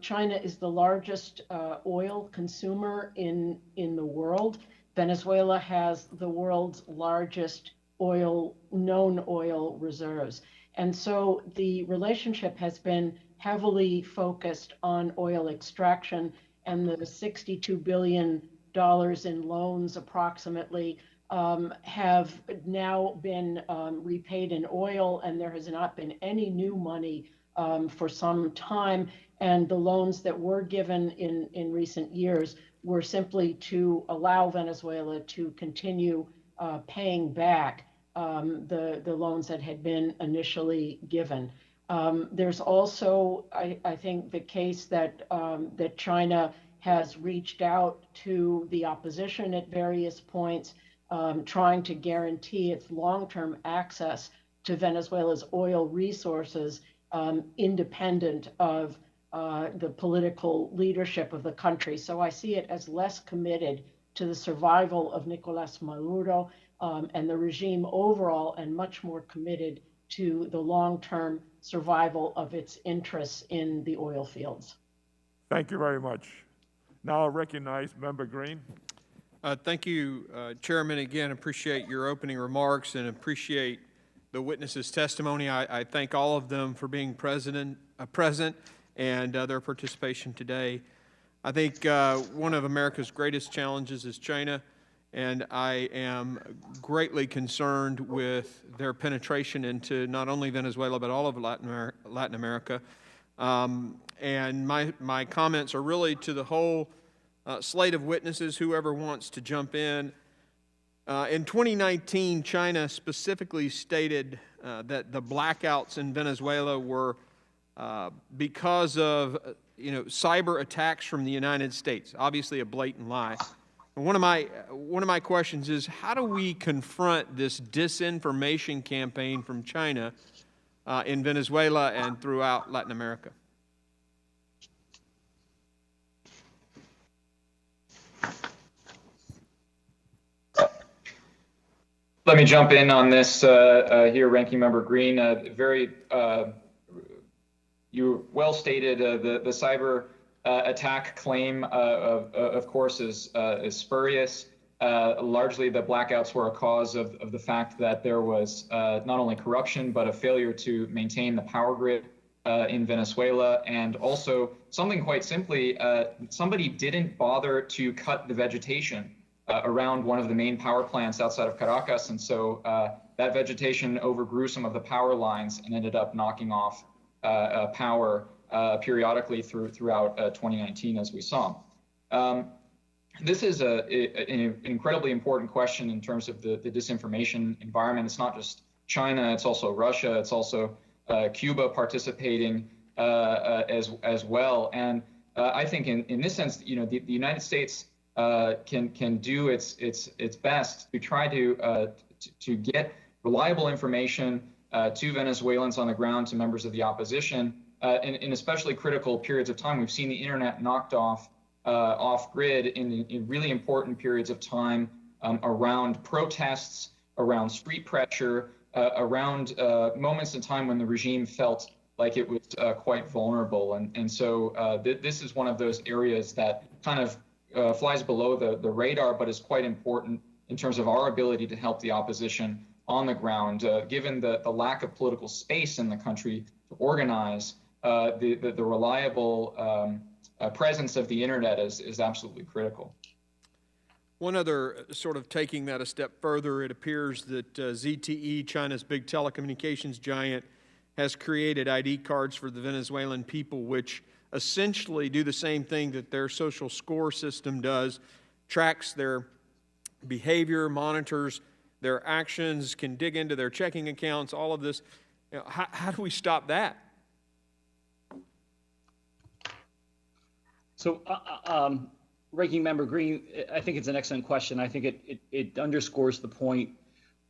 China is the largest oil consumer in the world. Venezuela has the world's largest known oil reserves. And so the relationship has been heavily focused on oil extraction, and the $62 billion in loans approximately have now been repaid in oil, and there has not been any new money for some time. And the loans that were given in recent years were simply to allow Venezuela to continue paying back the loans that had been initially given. There's also, I think, the case that China has reached out to the opposition at various points, trying to guarantee its long-term access to Venezuela's oil resources, independent of the political leadership of the country. So I see it as less committed to the survival of Nicolas Maduro and the regime overall, and much more committed to the long-term survival of its interests in the oil fields. Thank you very much. Now I recognize Member Green. Thank you, Chairman. Again, appreciate your opening remarks and appreciate the witnesses' testimony. I thank all of them for being present and their participation today. I think one of America's greatest challenges is China, and I am greatly concerned with their penetration into not only Venezuela but all of Latin America. And my comments are really to the whole slate of witnesses, whoever wants to jump in. In 2019, China specifically stated that the blackouts in Venezuela were because of cyber attacks from the United States. Obviously, a blatant lie. And one of my questions is, how do we confront this disinformation campaign from China in Venezuela and throughout Latin America? Let me jump in on this here, Ranking Member Green. You well stated the cyber attack claim, of course, is spurious. Largely, the blackouts were a cause of the fact that there was not only corruption, but a failure to maintain the power grid in Venezuela. And also, something quite simply, somebody didn't bother to cut the vegetation around one of the main power plants outside of Caracas. And so that vegetation overgrew some of the power lines and ended up knocking off power periodically throughout 2019, as we saw. This is an incredibly important question in terms of the disinformation environment. It's not just China, it's also Russia, it's also Cuba participating as well. And I think in this sense, the United States can do its best to try to get reliable information to Venezuelans on the ground, to members of the opposition, in especially critical periods of time. We've seen the internet knocked off grid in really important periods of time around protests, around street pressure, around moments in time when the regime felt like it was quite vulnerable. And so this is one of those areas that kind of flies below the radar, but is quite important in terms of our ability to help the opposition on the ground. Given the lack of political space in the country to organize, the reliable presence of the internet is absolutely critical. One other sort of taking that a step further, it appears that ZTE, China's big telecommunications giant, has created ID cards for the Venezuelan people, which essentially do the same thing that their social score system does, tracks their behavior, monitors their actions, can dig into their checking accounts, all of this. How do we stop that? So, Ranking Member Green, I think it's an excellent question. I think it underscores the point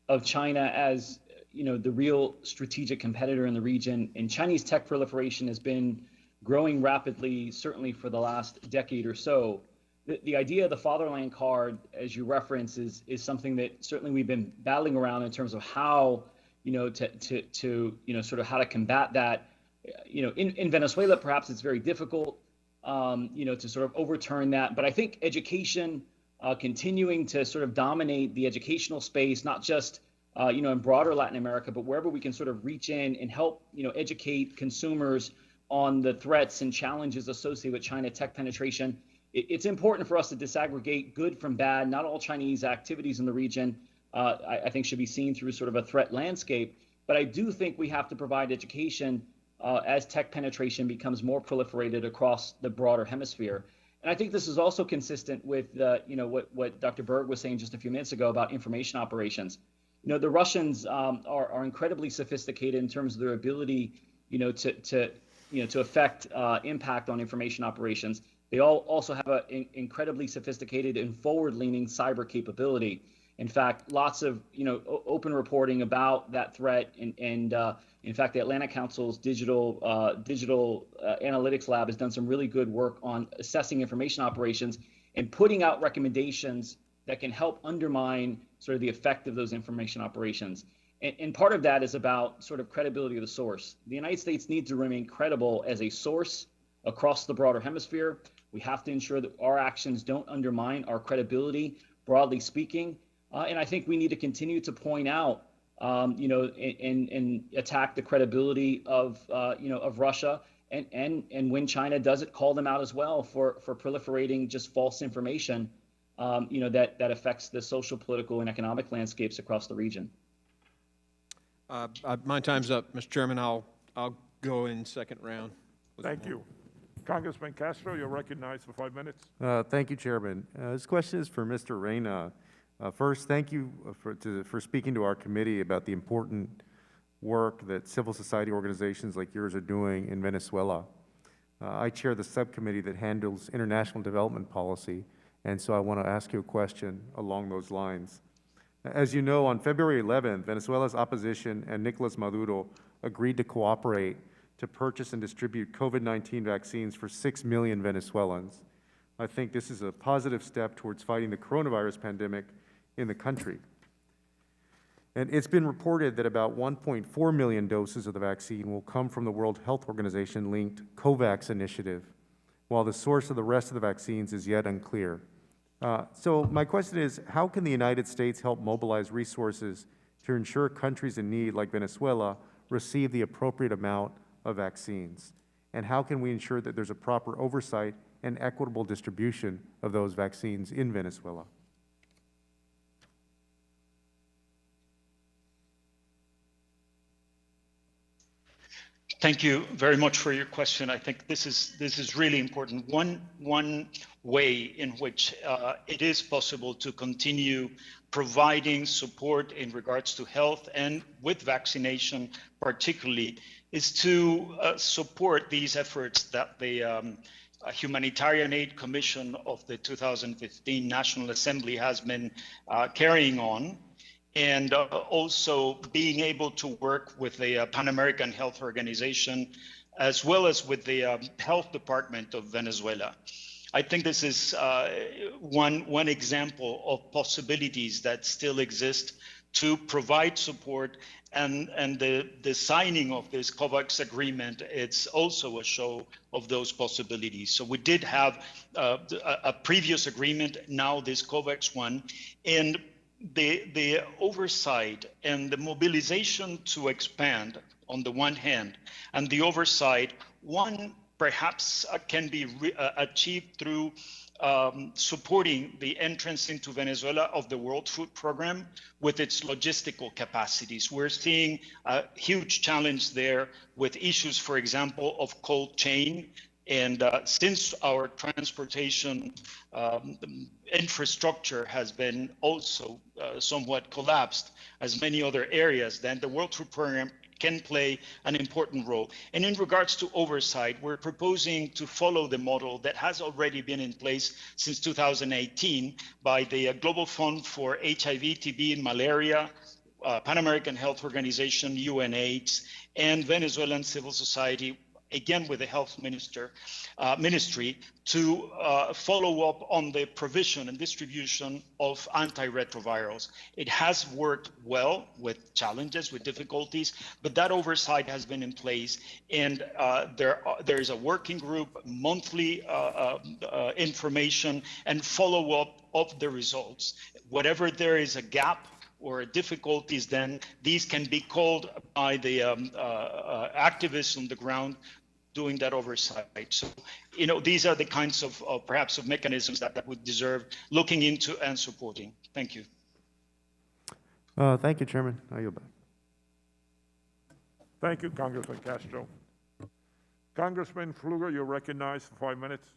of China as the real strategic competitor in the region. And Chinese tech proliferation has been growing rapidly, certainly for the last decade or so. The idea of the fatherland card, as you reference, is something that certainly we've been battling around in terms of how to sort of how to combat that. In Venezuela, perhaps it's very difficult. To sort of overturn that. But I think education, continuing to sort of dominate the educational space, not just, in broader Latin America, but wherever we can sort of reach in and help, educate consumers on the threats and challenges associated with China tech penetration. It's important for us to disaggregate good from bad. Not all Chinese activities in the region, I think, should be seen through sort of a threat landscape. But I do think we have to provide education as tech penetration becomes more proliferated across the broader hemisphere. And I think this is also consistent with what Dr. Berg was saying just a few minutes ago about information operations. The Russians are incredibly sophisticated in terms of their ability, to affect impact on information operations. They also have an incredibly sophisticated and forward-leaning cyber capability. In fact, lots of open reporting about that threat, and in fact, the Atlantic Council's digital analytics lab has done some really good work on assessing information operations and putting out recommendations that can help undermine sort of the effect of those information operations. And part of that is about sort of credibility of the source. The United States needs to remain credible as a source across the broader hemisphere. We have to ensure that our actions don't undermine our credibility, broadly speaking. And I think we need to continue to point out and attack the credibility of, of Russia. And when China does it, call them out as well for proliferating just false information, that affects the social, political, and economic landscapes across the region. My time's up, Mr. Chairman. I'll go in second round. Thank you. Congressman Castro, you're recognized for 5 minutes. Thank you, Chairman. This question is for Mr. Reyna. First, thank you for speaking to our committee about the important work that civil society organizations like yours are doing in Venezuela. I chair the subcommittee that handles international development policy, and so I want to ask you a question along those lines. As you know, on February 11th, Venezuela's opposition and Nicolas Maduro agreed to cooperate to purchase and distribute COVID-19 vaccines for 6 million Venezuelans. I think this is a positive step towards fighting the coronavirus pandemic in the country. And it's been reported that about 1.4 million doses of the vaccine will come from the World Health Organization-linked COVAX initiative, while the source of the rest of the vaccines is yet unclear. So my question is, how can the United States help mobilize resources to ensure countries in need like Venezuela receive the appropriate amount of vaccines? And how can we ensure that there's a proper oversight and equitable distribution of those vaccines in Venezuela? Thank you very much for your question. I think this is really important. One way in which it is possible to continue providing support in regards to health and with vaccination particularly is to support these efforts that the Humanitarian Aid Commission of the 2015 National Assembly has been carrying on, and also being able to work with the Pan American Health Organization, as well as with the Health Department of Venezuela. I think this is one example of possibilities that still exist to provide support, and the signing of this COVAX agreement, it's also a show of those possibilities. So we did have a previous agreement, now this COVAX one, and the oversight and the mobilization to expand on the one hand, and the oversight, one perhaps can be achieved through supporting the entrance into Venezuela of the World Food Program with its logistical capacities. We're seeing a huge challenge there with issues, for example, of cold chain. And since our transportation infrastructure has been also somewhat collapsed, as many other areas, then the World Food Program can play an important role. And in regards to oversight, we're proposing to follow the model that has already been in place since 2018 by the Global Fund for HIV, TB, and Malaria, Pan American Health Organization, UNAIDS, and Venezuelan civil society, again with the health ministry, to follow up on the provision and distribution of antiretrovirals. It has worked well with challenges, with difficulties, but that oversight has been in place, and there is a working group, monthly information, and follow-up of the results. Whatever there is a gap or difficulties, then these can be called by the activists on the ground doing that oversight. So, these are the kinds of perhaps of mechanisms that would deserve looking into and supporting. Thank you. Thank you, Chairman. I yield back. Thank you, Congressman Castro. Congressman Pfluger, you're recognized for 5 minutes.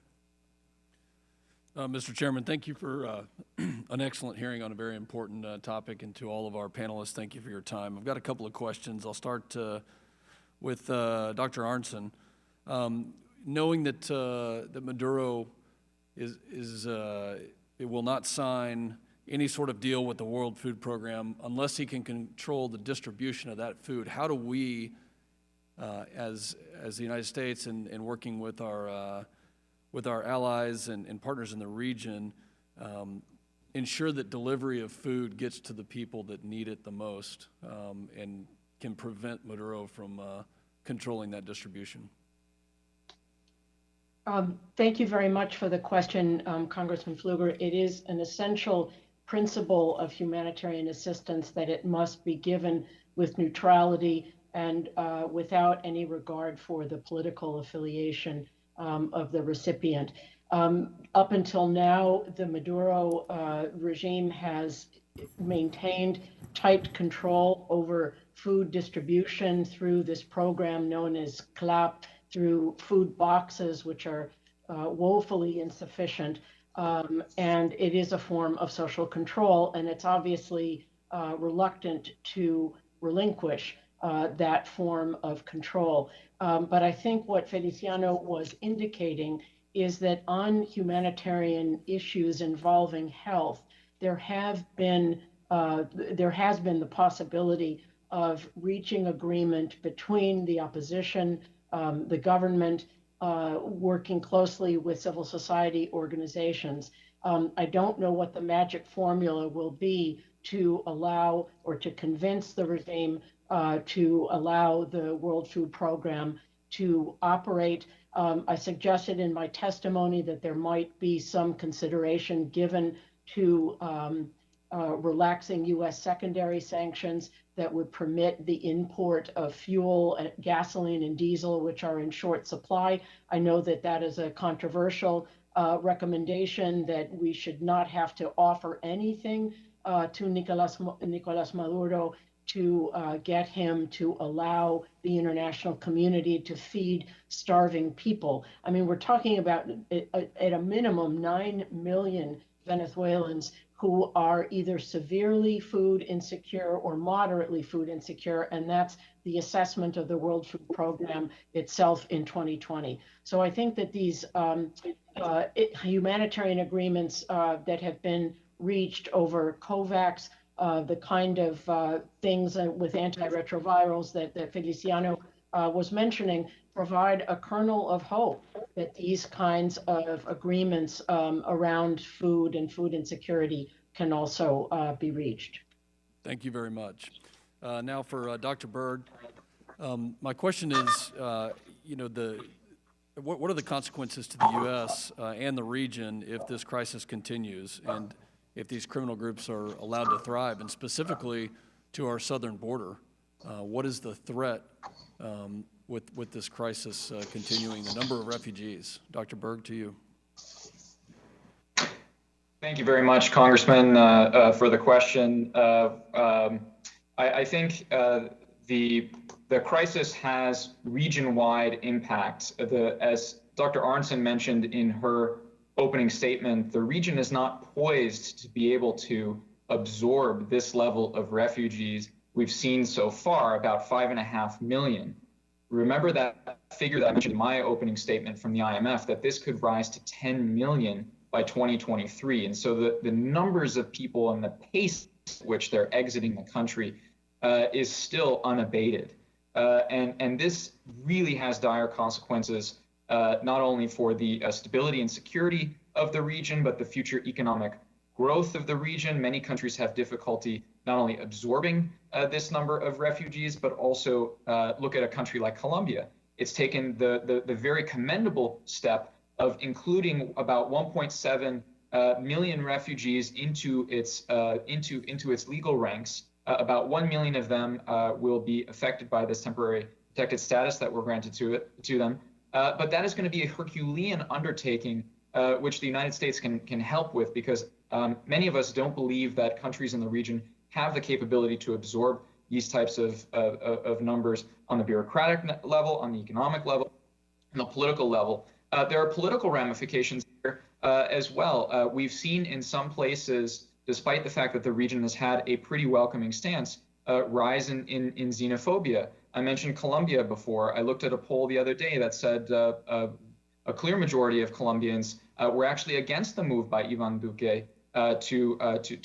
Mr. Chairman, thank you for an excellent hearing on a very important topic, and to all of our panelists, thank you for your time. I've got a couple of questions. I'll start with Dr. Arnson. Knowing that Maduro it will not sign any sort of deal with the World Food Program unless he can control the distribution of that food, how do we, as the United States and working with our allies and partners in the region, ensure that delivery of food gets to the people that need it the most, and can prevent Maduro from controlling that distribution? Thank you very much for the question, Congressman Pfluger. It is an essential principle of humanitarian assistance that it must be given with neutrality and without any regard for the political affiliation of the recipient. Up until now, the Maduro regime has maintained tight control over food distribution through this program known as CLAP, through food boxes, which are woefully insufficient. And it is a form of social control, and it's obviously reluctant to relinquish that form of control. But I think what Feliciano was indicating is that on humanitarian issues involving health, there has been the possibility of reaching agreement between the opposition, the government, working closely with civil society organizations. I don't know what the magic formula will be to allow or to convince the regime to allow the World Food Program to operate. I suggested in my testimony that there might be some consideration given to relaxing U.S. secondary sanctions that would permit the import of fuel, gasoline, and diesel, which are in short supply. I know that that is a controversial recommendation, that we should not have to offer anything to Nicolas Maduro to get him to allow the international community to feed starving people. I mean, we're talking about, at a minimum, 9 million Venezuelans who are either severely food insecure or moderately food insecure, and that's the assessment of the World Food Program itself in 2020. So I think that these humanitarian agreements that have been reached over COVAX, the kind of things with antiretrovirals that Feliciano was mentioning, provide a kernel of hope that these kinds of agreements around food and food insecurity can also be reached. Thank you very much. Now for Dr. Berg, my question is, what are the consequences to the U.S. And the region if this crisis continues and if these criminal groups are allowed to thrive, and specifically to our southern border? What is the threat with this crisis continuing, the number of refugees? Dr. Berg, to you. Thank you very much, Congressman, for the question. I think the crisis has region-wide impact. As Dr. Arnson mentioned in her opening statement, the region is not poised to be able to absorb this level of refugees we've seen so far, about 5.5 million. Remember that figure that I mentioned in my opening statement from the IMF, that this could rise to 10 million by 2023. And so the numbers of people and the pace at which they're exiting the country is still unabated. And this really has dire consequences, not only for the stability and security of the region, but the future economic growth of the region. Many countries have difficulty not only absorbing this number of refugees, but also look at a country like Colombia. It's taken the very commendable step of including about 1.7 million refugees into its legal ranks. About 1 million of them will be affected by this temporary protected status that were granted to them. But that is going to be a Herculean undertaking, which the United States can help with, because many of us don't believe that countries in the region have the capability to absorb these types of numbers on the bureaucratic level, on the economic level, and the political level. There are political ramifications here as well. We've seen in some places, despite the fact that the region has had a pretty welcoming stance, rise in xenophobia. I mentioned Colombia before. I looked at a poll the other day that said a clear majority of Colombians were actually against the move by Ivan Duque to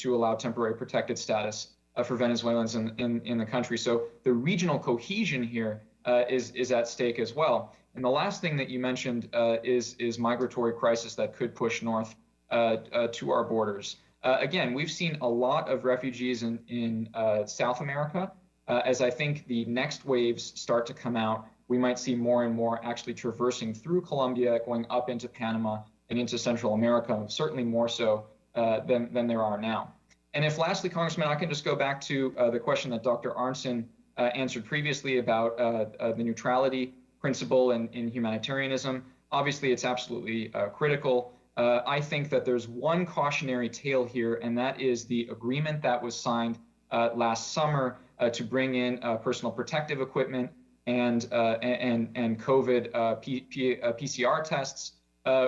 allow temporary protected status for Venezuelans in the country. So the regional cohesion here is at stake as well. And the last thing that you mentioned is migratory crisis that could push north to our borders. Again, we've seen a lot of refugees in South America. As I think the next waves start to come out, we might see more and more actually traversing through Colombia, going up into Panama and into Central America, certainly more so than there are now. And if lastly, Congressman, I can just go back to the question that Dr. Arnson answered previously about the neutrality principle in humanitarianism. Obviously, it's absolutely critical. I think that there's one cautionary tale here, and that is the agreement that was signed last summer to bring in personal protective equipment and COVID PCR tests,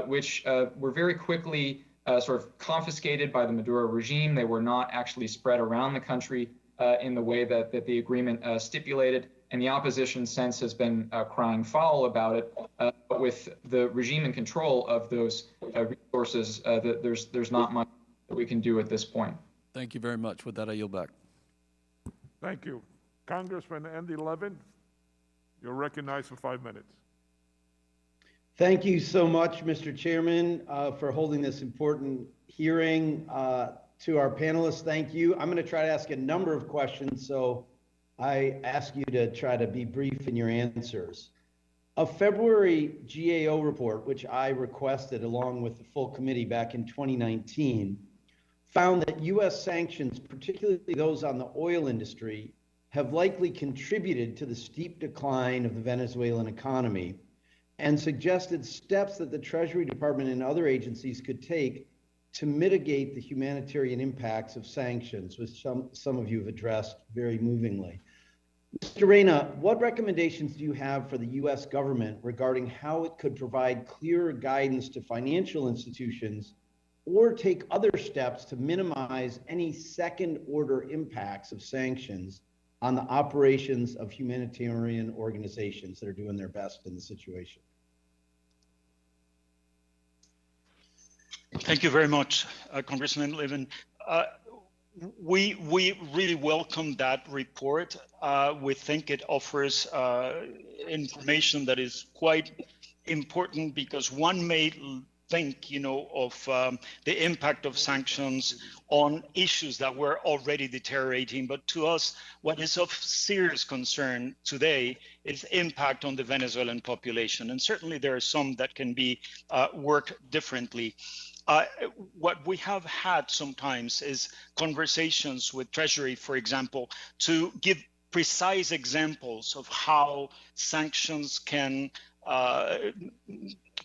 which were very quickly sort of confiscated by the Maduro regime. They were not actually spread around the country in the way that the agreement stipulated, and the opposition since has been crying foul about it. But with the regime in control of those resources, there's not much that we can do at this point. Thank you very much. With that, I yield back. Thank you. Congressman Andy Levin, you're recognized for 5 minutes. Thank you so much, Mr. Chairman, for holding this important hearing. To our panelists, thank you. I'm going to try to ask a number of questions, so I ask you to try to be brief in your answers. A February GAO report, which I requested along with the full committee back in 2019, found that U.S. sanctions, particularly those on the oil industry, have likely contributed to the steep decline of the Venezuelan economy, and suggested steps that the Treasury Department and other agencies could take to mitigate the humanitarian impacts of sanctions, which some of you have addressed very movingly. Mr. Reyna, what recommendations do you have for the U.S. government regarding how it could provide clearer guidance to financial institutions or take other steps to minimize any second-order impacts of sanctions on the operations of humanitarian organizations that are doing their best in the situation? Thank you very much, Congressman Levin. We really welcome that report. We think it offers information that is quite important, because one may think, of the impact of sanctions on issues that were already deteriorating. But to us, what is of serious concern today is impact on the Venezuelan population. And certainly there are some that can be worked differently. What we have had sometimes is conversations with Treasury, for example, to give precise examples of how sanctions can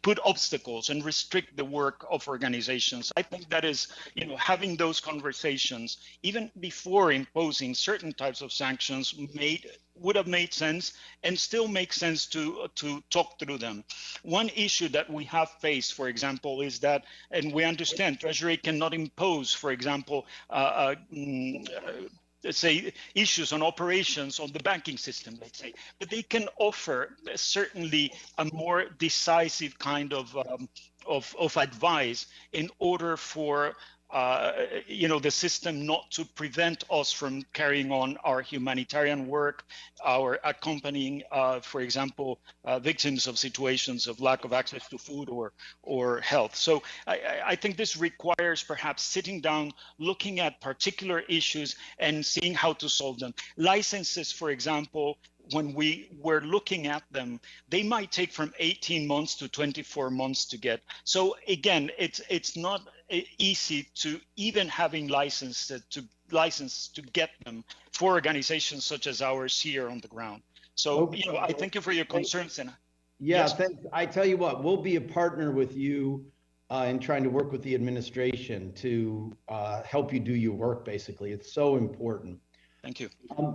put obstacles and restrict the work of organizations. I think that is, having those conversations, even before imposing certain types of sanctions, would have made sense, and still makes sense to talk through them. One issue that we have faced, for example, is that, and we understand Treasury cannot impose, for example, let's say, issues on operations on the banking system, let's say, but they can offer certainly a more decisive kind of advice in order for the system not to prevent us from carrying on our humanitarian work, our accompanying, for example, victims of situations of lack of access to food or health. So I think this requires perhaps sitting down, looking at particular issues and seeing how to solve them. Licenses, for example, when we were looking at them, they might take from 18 months to 24 months to get. So again, it's not easy to even having license to get them for organizations such as ours here on the ground. So Okay. I thank you for your concerns. And Yeah, yes. thanks. I tell you what, we'll be a partner with you in trying to work with the administration to help you do your work, basically. It's so important. Thank you.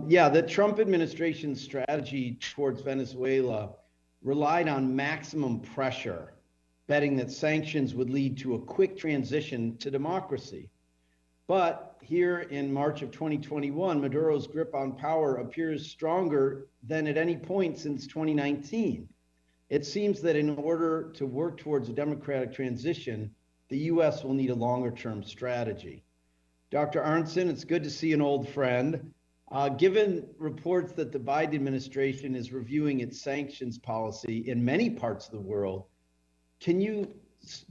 Yeah, the Trump administration's strategy towards Venezuela relied on maximum pressure, betting that sanctions would lead to a quick transition to democracy. But here in March of 2021, Maduro's grip on power appears stronger than at any point since 2019. It seems that in order to work towards a democratic transition, the U.S. will need a longer-term strategy. Dr. Arnson, it's good to see an old friend. Given reports that the Biden administration is reviewing its sanctions policy in many parts of the world, can you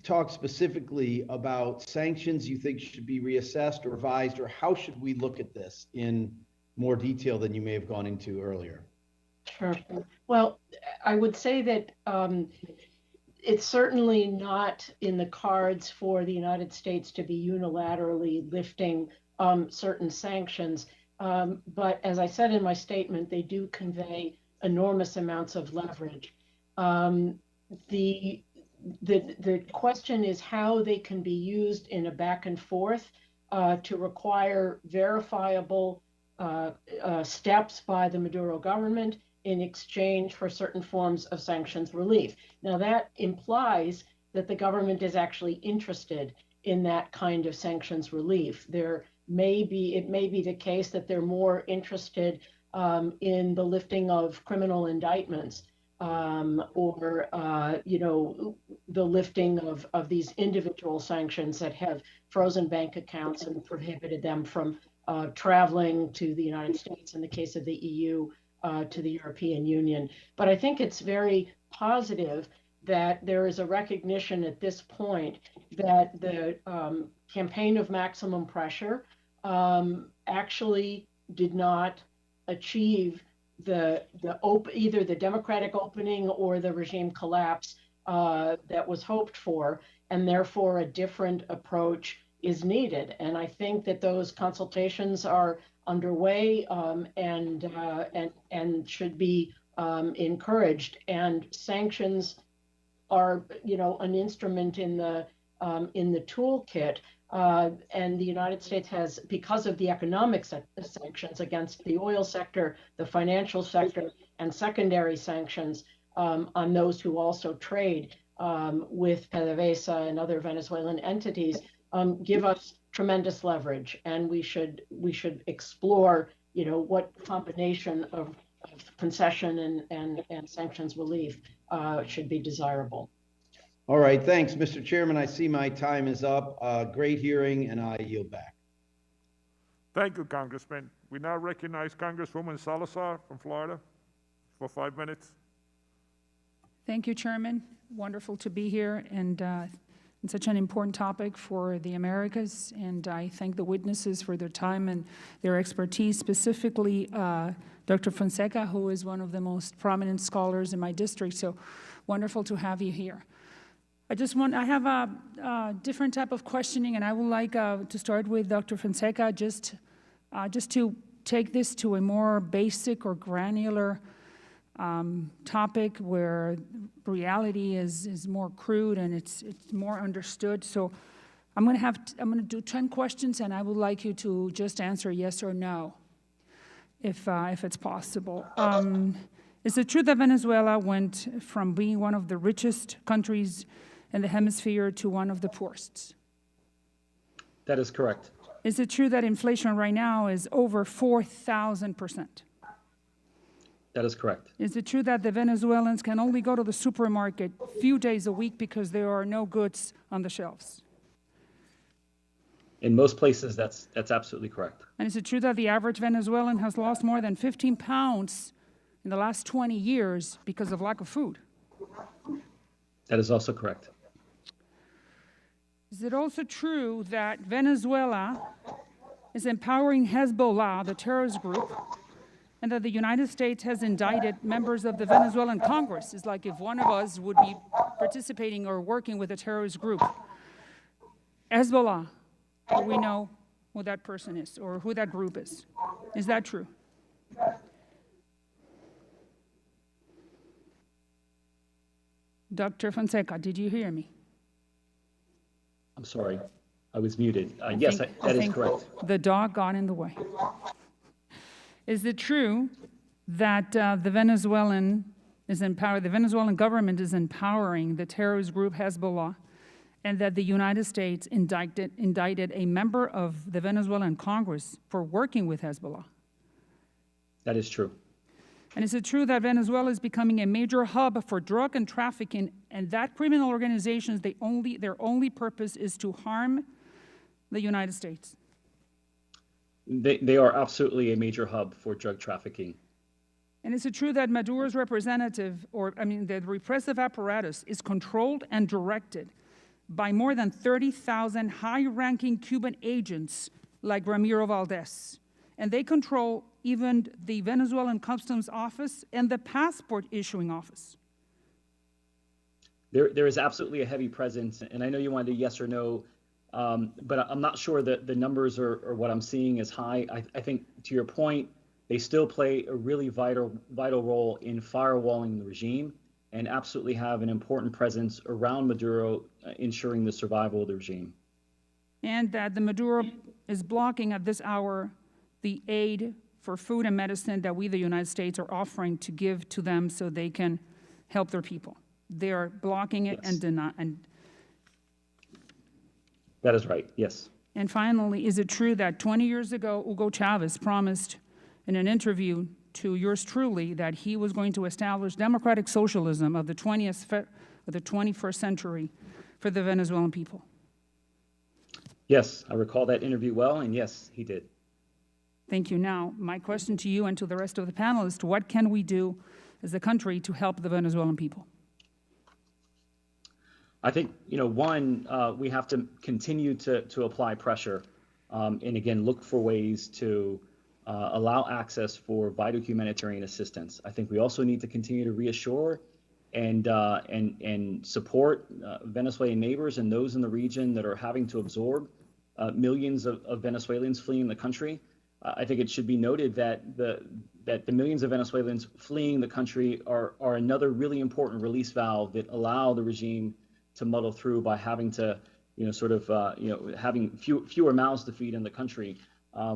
talk specifically about sanctions you think should be reassessed or revised, or how should we look at this in more detail than you may have gone into earlier? Sure. Well, I would say that it's certainly not in the cards for the United States to be unilaterally lifting certain sanctions. But as I said in my statement, they do convey enormous amounts of leverage. The question is how they can be used in a back and forth to require verifiable steps by the Maduro government in exchange for certain forms of sanctions relief. Now that implies that the government is actually interested in that kind of sanctions relief. It may be the case that they're more interested in the lifting of criminal indictments or the lifting of these individual sanctions that have frozen bank accounts and prohibited them from traveling to the United States in the case of the EU, to the European Union. But I think it's very positive that there is a recognition at this point that the campaign of maximum pressure actually did not achieve either the democratic opening or the regime collapse that was hoped for, and therefore a different approach is needed. And I think that those consultations are underway and should be encouraged. And sanctions are, an instrument in the toolkit. And the United States has, because of the economic sanctions against the oil sector, the financial sector, and secondary sanctions on those who also trade with PDVSA and other Venezuelan entities, give us tremendous leverage. And we should explore, what combination of concession and sanctions relief should be desirable. All right, thanks, Mr. Chairman. I see my time is up. Great hearing, and I yield back. Thank you, Congressman. We now recognize Congresswoman Salazar from Florida for 5 minutes. Thank you, Chairman. Wonderful to be here and such an important topic for the Americas. And I thank the witnesses for their time and their expertise, specifically Dr. Fonseca, who is one of the most prominent scholars in my district. So wonderful to have you here. I have a different type of questioning, and I would like to start with Dr. Fonseca, just to take this to a more basic or granular topic where reality is more crude and it's more understood. So I'm going to do 10 questions, and I would like you to just answer yes or no, if it's possible. Is it true that Venezuela went from being one of the richest countries in the hemisphere to one of the poorest? That is correct. Is it true that inflation right now is over 4,000%? That is correct. Is it true that the Venezuelans can only go to the supermarket a few days a week because there are no goods on the shelves? In most places, that's absolutely correct. And is it true that the average Venezuelan has lost more than 15 pounds in the last 20 years because of lack of food? That is also correct. Is it also true that Venezuela is empowering Hezbollah, the terrorist group, and that the United States has indicted members of the Venezuelan Congress? It's like if one of us would be participating or working with a terrorist group. Hezbollah, do we know who that person is or who that group is? Is that true? Dr. Fonseca, did you hear me? I'm sorry, I was muted. Yes, that is correct. The dog got in the way. Is it true that the Venezuelan government is empowering the terrorist group Hezbollah, and that the United States indicted a member of the Venezuelan Congress for working with Hezbollah? That is true. And is it true that Venezuela is becoming a major hub for drug and trafficking, and that criminal organizations, their only purpose is to harm the United States? They are absolutely a major hub for drug trafficking. And is it true that Maduro's representative, the repressive apparatus is controlled and directed by more than 30,000 high-ranking Cuban agents like Ramiro Valdez? And they control even the Venezuelan Customs Office and the passport issuing office. There is absolutely a heavy presence, and I know you wanted a yes or no. but I'm not sure that the numbers are what I'm seeing as high. I think, to your point, they still play a really vital role in firewalling the regime and absolutely have an important presence around Maduro, ensuring the survival of the regime. And that the Maduro is blocking at this hour the aid for food and medicine that we, the United States, are offering to give to them so they can help their people. They are blocking it. Yes. and That is right, yes. And finally, is it true that 20 years ago, Hugo Chavez promised in an interview to yours truly that he was going to establish democratic socialism of the 21st century for the Venezuelan people? Yes, I recall that interview well, and yes, he did. Thank you. Now, my question to you and to the rest of the panelists, what can we do as a country to help the Venezuelan people? I think, one, we have to continue to apply pressure and again, look for ways to allow access for vital humanitarian assistance. I think we also need to continue to reassure and support Venezuelan neighbors and those in the region that are having to absorb millions of Venezuelans fleeing the country. I think it should be noted that the millions of Venezuelans fleeing the country are another really important release valve that allow the regime to muddle through by having to, having fewer mouths to feed in the country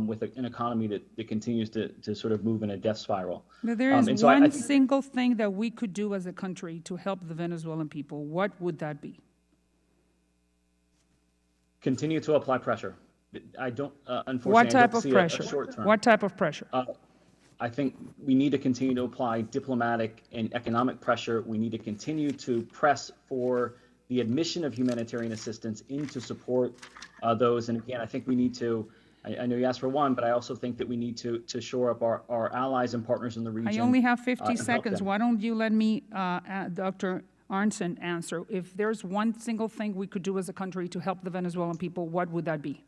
with an economy that continues to sort of move in a death spiral. But there is one single thing that we could do as a country to help the Venezuelan people. What would that be? Continue to apply pressure. I don't, unfortunately, What type I don't of see pressure? a short term. What type of pressure? I think we need to continue to apply diplomatic and economic pressure. We need to continue to press for the admission of humanitarian assistance into support those. And again, I think we need to, I know you asked for one, but I also think that we need to shore up our allies and partners in the region. I only have 50 and seconds. help them. Why don't you let me, Dr. Arnson, answer? If there's one single thing we could do as a country to help the Venezuelan people, what would that be?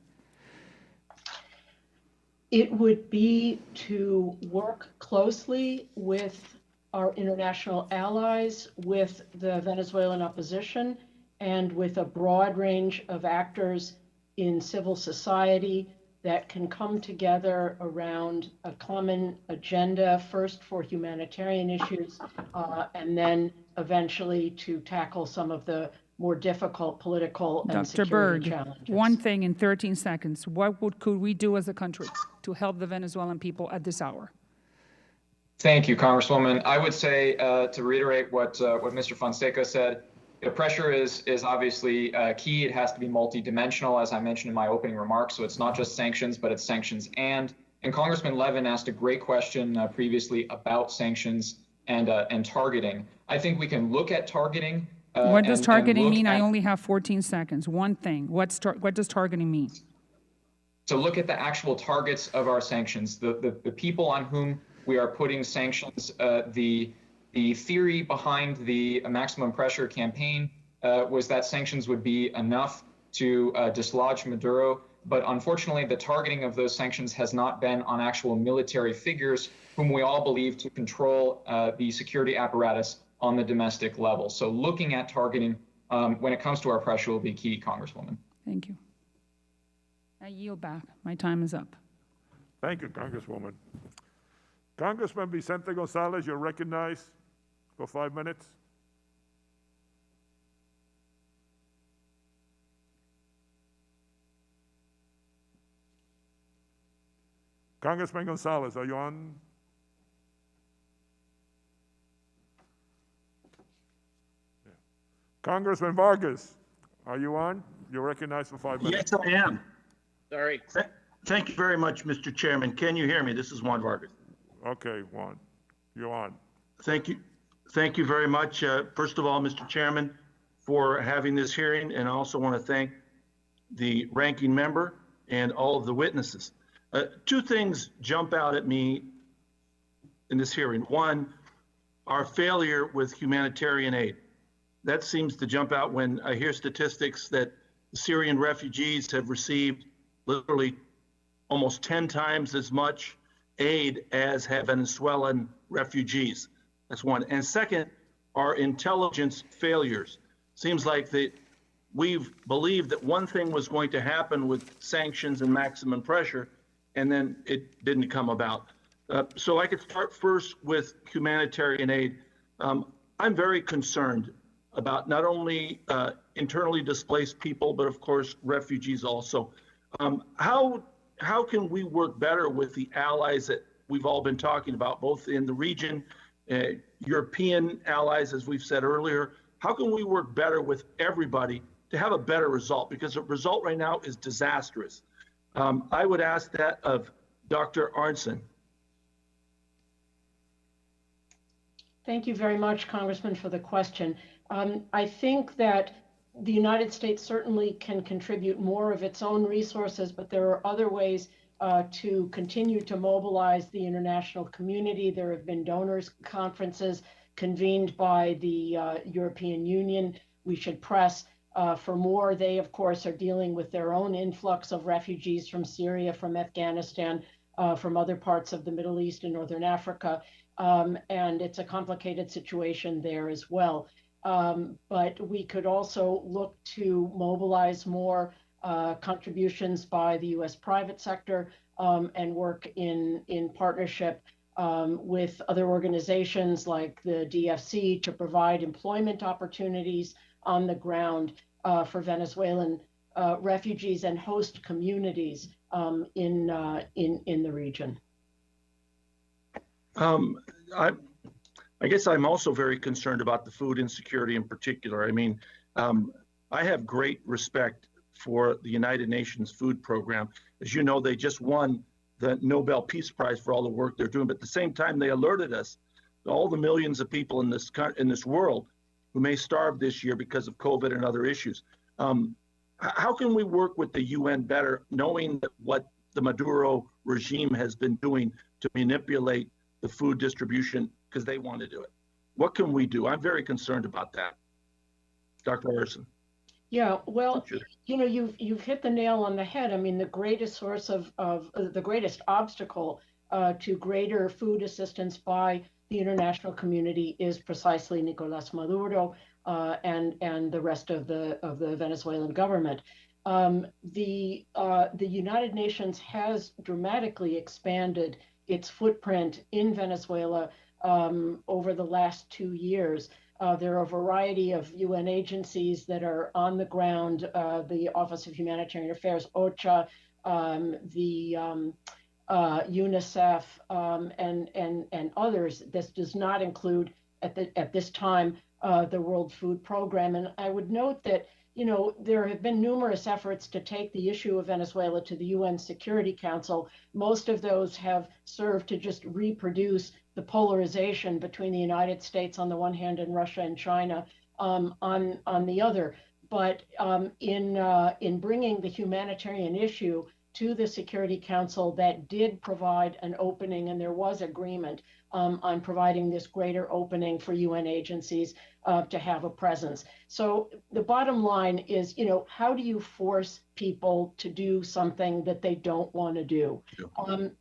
It would be to work closely with our international allies, with the Venezuelan opposition, and with a broad range of actors in civil society that can come together around a common agenda, first for humanitarian issues, and then eventually to tackle some of the more difficult political and Dr. security Berg, challenges. one thing in 13 seconds. What could we do as a country to help the Venezuelan people at this hour? Thank you, Congresswoman. I would say, to reiterate what Mr. Fonseca said, the pressure is obviously key. It has to be multidimensional, as I mentioned in my opening remarks. So it's not just sanctions, but it's sanctions and Congressman Levin asked a great question previously about sanctions and targeting. I think we can look at targeting. What does targeting mean? I only have 14 seconds. One thing. What does targeting mean? To look at the actual targets of our sanctions, the people on whom we are putting sanctions. The theory behind the maximum pressure campaign was that sanctions would be enough to dislodge Maduro. But unfortunately, the targeting of those sanctions has not been on actual military figures whom we all believe to control the security apparatus on the domestic level. So looking at targeting when it comes to our pressure will be key, Congresswoman. Thank you. I yield back. My time is up. Thank you, Congresswoman. Congressman Vicente Gonzalez, you're recognized for 5 minutes. Congressman Gonzalez, are you on? Yeah. Congressman Vargas, are you on? You're recognized for 5 minutes. Yes, I am. Sorry. Thank you very much, Mr. Chairman. Can you hear me? This is Juan Vargas. Okay, Juan, you're on. Thank you. Thank you very much. First of all, Mr. Chairman, for having this hearing, and I also want to thank the ranking member and all of the witnesses. Two things jump out at me in this hearing. One, our failure with humanitarian aid. That seems to jump out when I hear statistics that Syrian refugees have received literally almost 10 times as much aid as have Venezuelan refugees. That's one. And second, our intelligence failures. Seems like the we've believed that one thing was going to happen with sanctions and maximum pressure, and then it didn't come about. So I could start first with humanitarian aid. I'm very concerned about not only internally displaced people, but of course refugees also. How can we work better with the allies that we've all been talking about, both in the region, European allies, as we've said earlier? How can we work better with everybody to have a better result? Because the result right now is disastrous. I would ask that of Dr. Arnson. Thank you very much, Congressman, for the question. I think that the United States certainly can contribute more of its own resources, but there are other ways to continue to mobilize the international community. There have been donors conferences convened by the European Union. We should press for more. They, of course, are dealing with their own influx of refugees from Syria, from Afghanistan, from other parts of the Middle East and Northern Africa. And it's a complicated situation there as well. But we could also look to mobilize more contributions by the U.S. private sector and work in partnership with other organizations like the DFC to provide employment opportunities on the ground for Venezuelan refugees and host communities in the region. I guess I'm also very concerned about the food insecurity in particular. I mean, I have great respect for the United Nations Food Program. As you know, they just won the Nobel Peace Prize for all the work they're doing. But at the same time, they alerted us to all the millions of people in this world who may starve this year because of COVID and other issues. How can we work with the UN better, knowing that what the Maduro regime has been doing to manipulate the food distribution because they want to do it? What can we do? I'm very concerned about that. Dr. Arnson. Yeah, well, you know, you've hit the nail on the head. I mean, the greatest source of the greatest obstacle to greater food assistance by the international community is precisely Nicolas Maduro and the rest of the Venezuelan government. The United Nations has dramatically expanded its footprint in Venezuela over the last 2 years. There are a variety of UN agencies that are on the ground, the Office of Humanitarian Affairs, OCHA, the UNICEF, and others. This does not include, at this time, the World Food Program. And I would note that, you know, there have been numerous efforts to take the issue of Venezuela to the UN Security Council. Most of those have served to just reproduce the polarization between the United States on the one hand and Russia and China on the other. But in bringing the humanitarian issue to the Security Council, that did provide an opening, and there was agreement on providing this greater opening for UN agencies to have a presence. So the bottom line is, you know, how do you force people to do something that they don't want to do?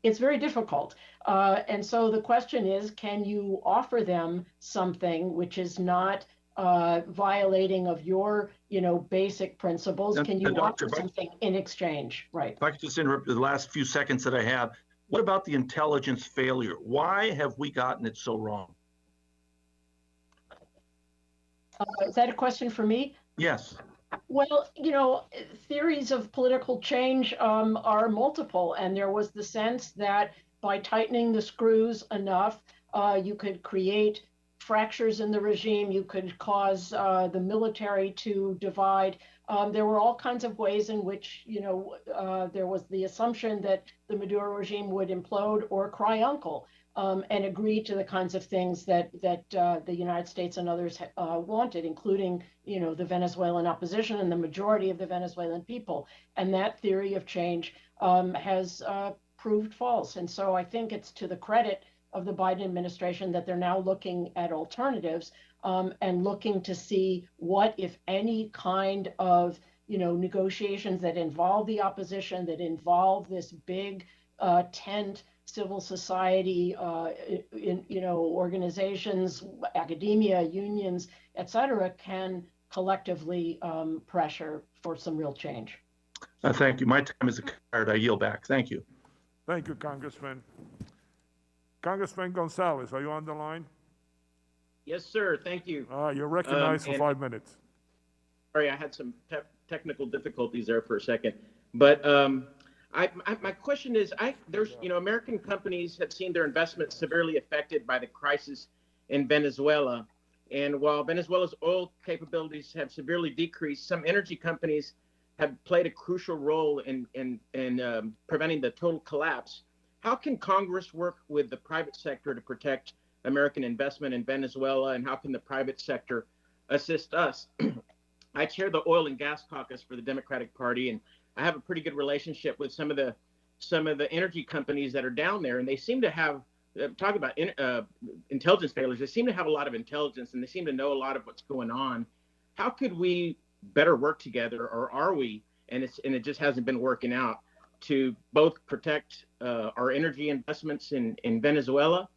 It's very difficult. And so the question is, can you offer them something which is not violating of your, you know, basic principles? Can you offer something in exchange? Right. If I could just interrupt the last few seconds that I have. What about the intelligence failure? Why have we gotten it so wrong? Is that a question for me? Yes. Well, you know, theories of political change are multiple, and there was the sense that by tightening the screws enough, you could create fractures in the regime, you could cause the military to divide. There were all kinds of ways in which, you know, there was the assumption that the Maduro regime would implode or cry uncle and agree to the kinds of things that the United States and others wanted, including, you know, the Venezuelan opposition and the majority of the Venezuelan people. And that theory of change has proved false. And so I think it's to the credit of the Biden administration that they're now looking at alternatives and looking to see what, if any, kind of, you know, negotiations that involve the opposition, that involve this big tent, civil society, you know, organizations, academia, unions, et cetera, can collectively pressure for some real change. Thank you. My time is expired. I yield back. Thank you. Thank you, Congressman. Congressman Gonzalez, are you on the line? Yes, sir. Thank you. You're recognized for 5 minutes. Sorry, I had some technical difficulties there for a second. But my question is, there's, American companies have seen their investments severely affected by the crisis in Venezuela. And while Venezuela's oil capabilities have severely decreased, some energy companies have played a crucial role in preventing the total collapse. How can Congress work with the private sector to protect American investment in Venezuela, and how can the private sector assist us? I chair the Oil and Gas Caucus for the Democratic Party, and I have a pretty good relationship with some of the energy companies that are down there, and they seem to have, talk about intelligence failures, they seem to have a lot of intelligence, and they seem to know a lot of what's going on. How could we better work together, or are we, and it just hasn't been working out, to both protect our energy investments in Venezuela,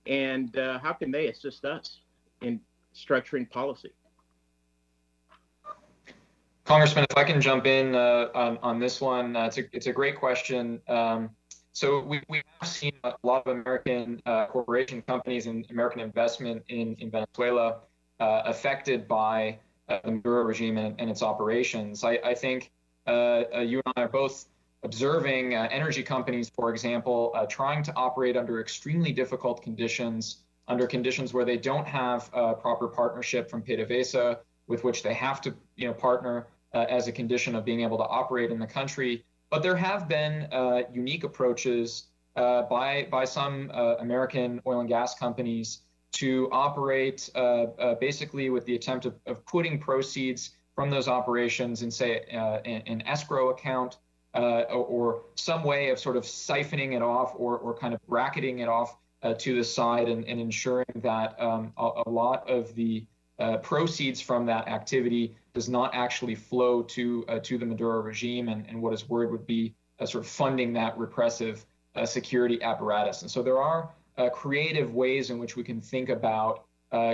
and how can they assist us in structuring policy? Congressman, if I can jump in on this one, it's a great question. So we have seen a lot of American corporation companies and American investment in Venezuela affected by the Maduro regime and its operations. I think you and I are both observing energy companies, for example, trying to operate under extremely difficult conditions, under conditions where they don't have proper partnership from PDVSA, with which they have to partner as a condition of being able to operate in the country. But there have been unique approaches by some American oil and gas companies to operate basically with the attempt of putting proceeds from those operations in, say, an escrow account or some way of sort of siphoning it off or kind of bracketing it off to the side and ensuring that a lot of the proceeds from that activity does not actually flow to the Maduro regime and what is word would be sort of funding that repressive security apparatus. And so there are creative ways in which we can think about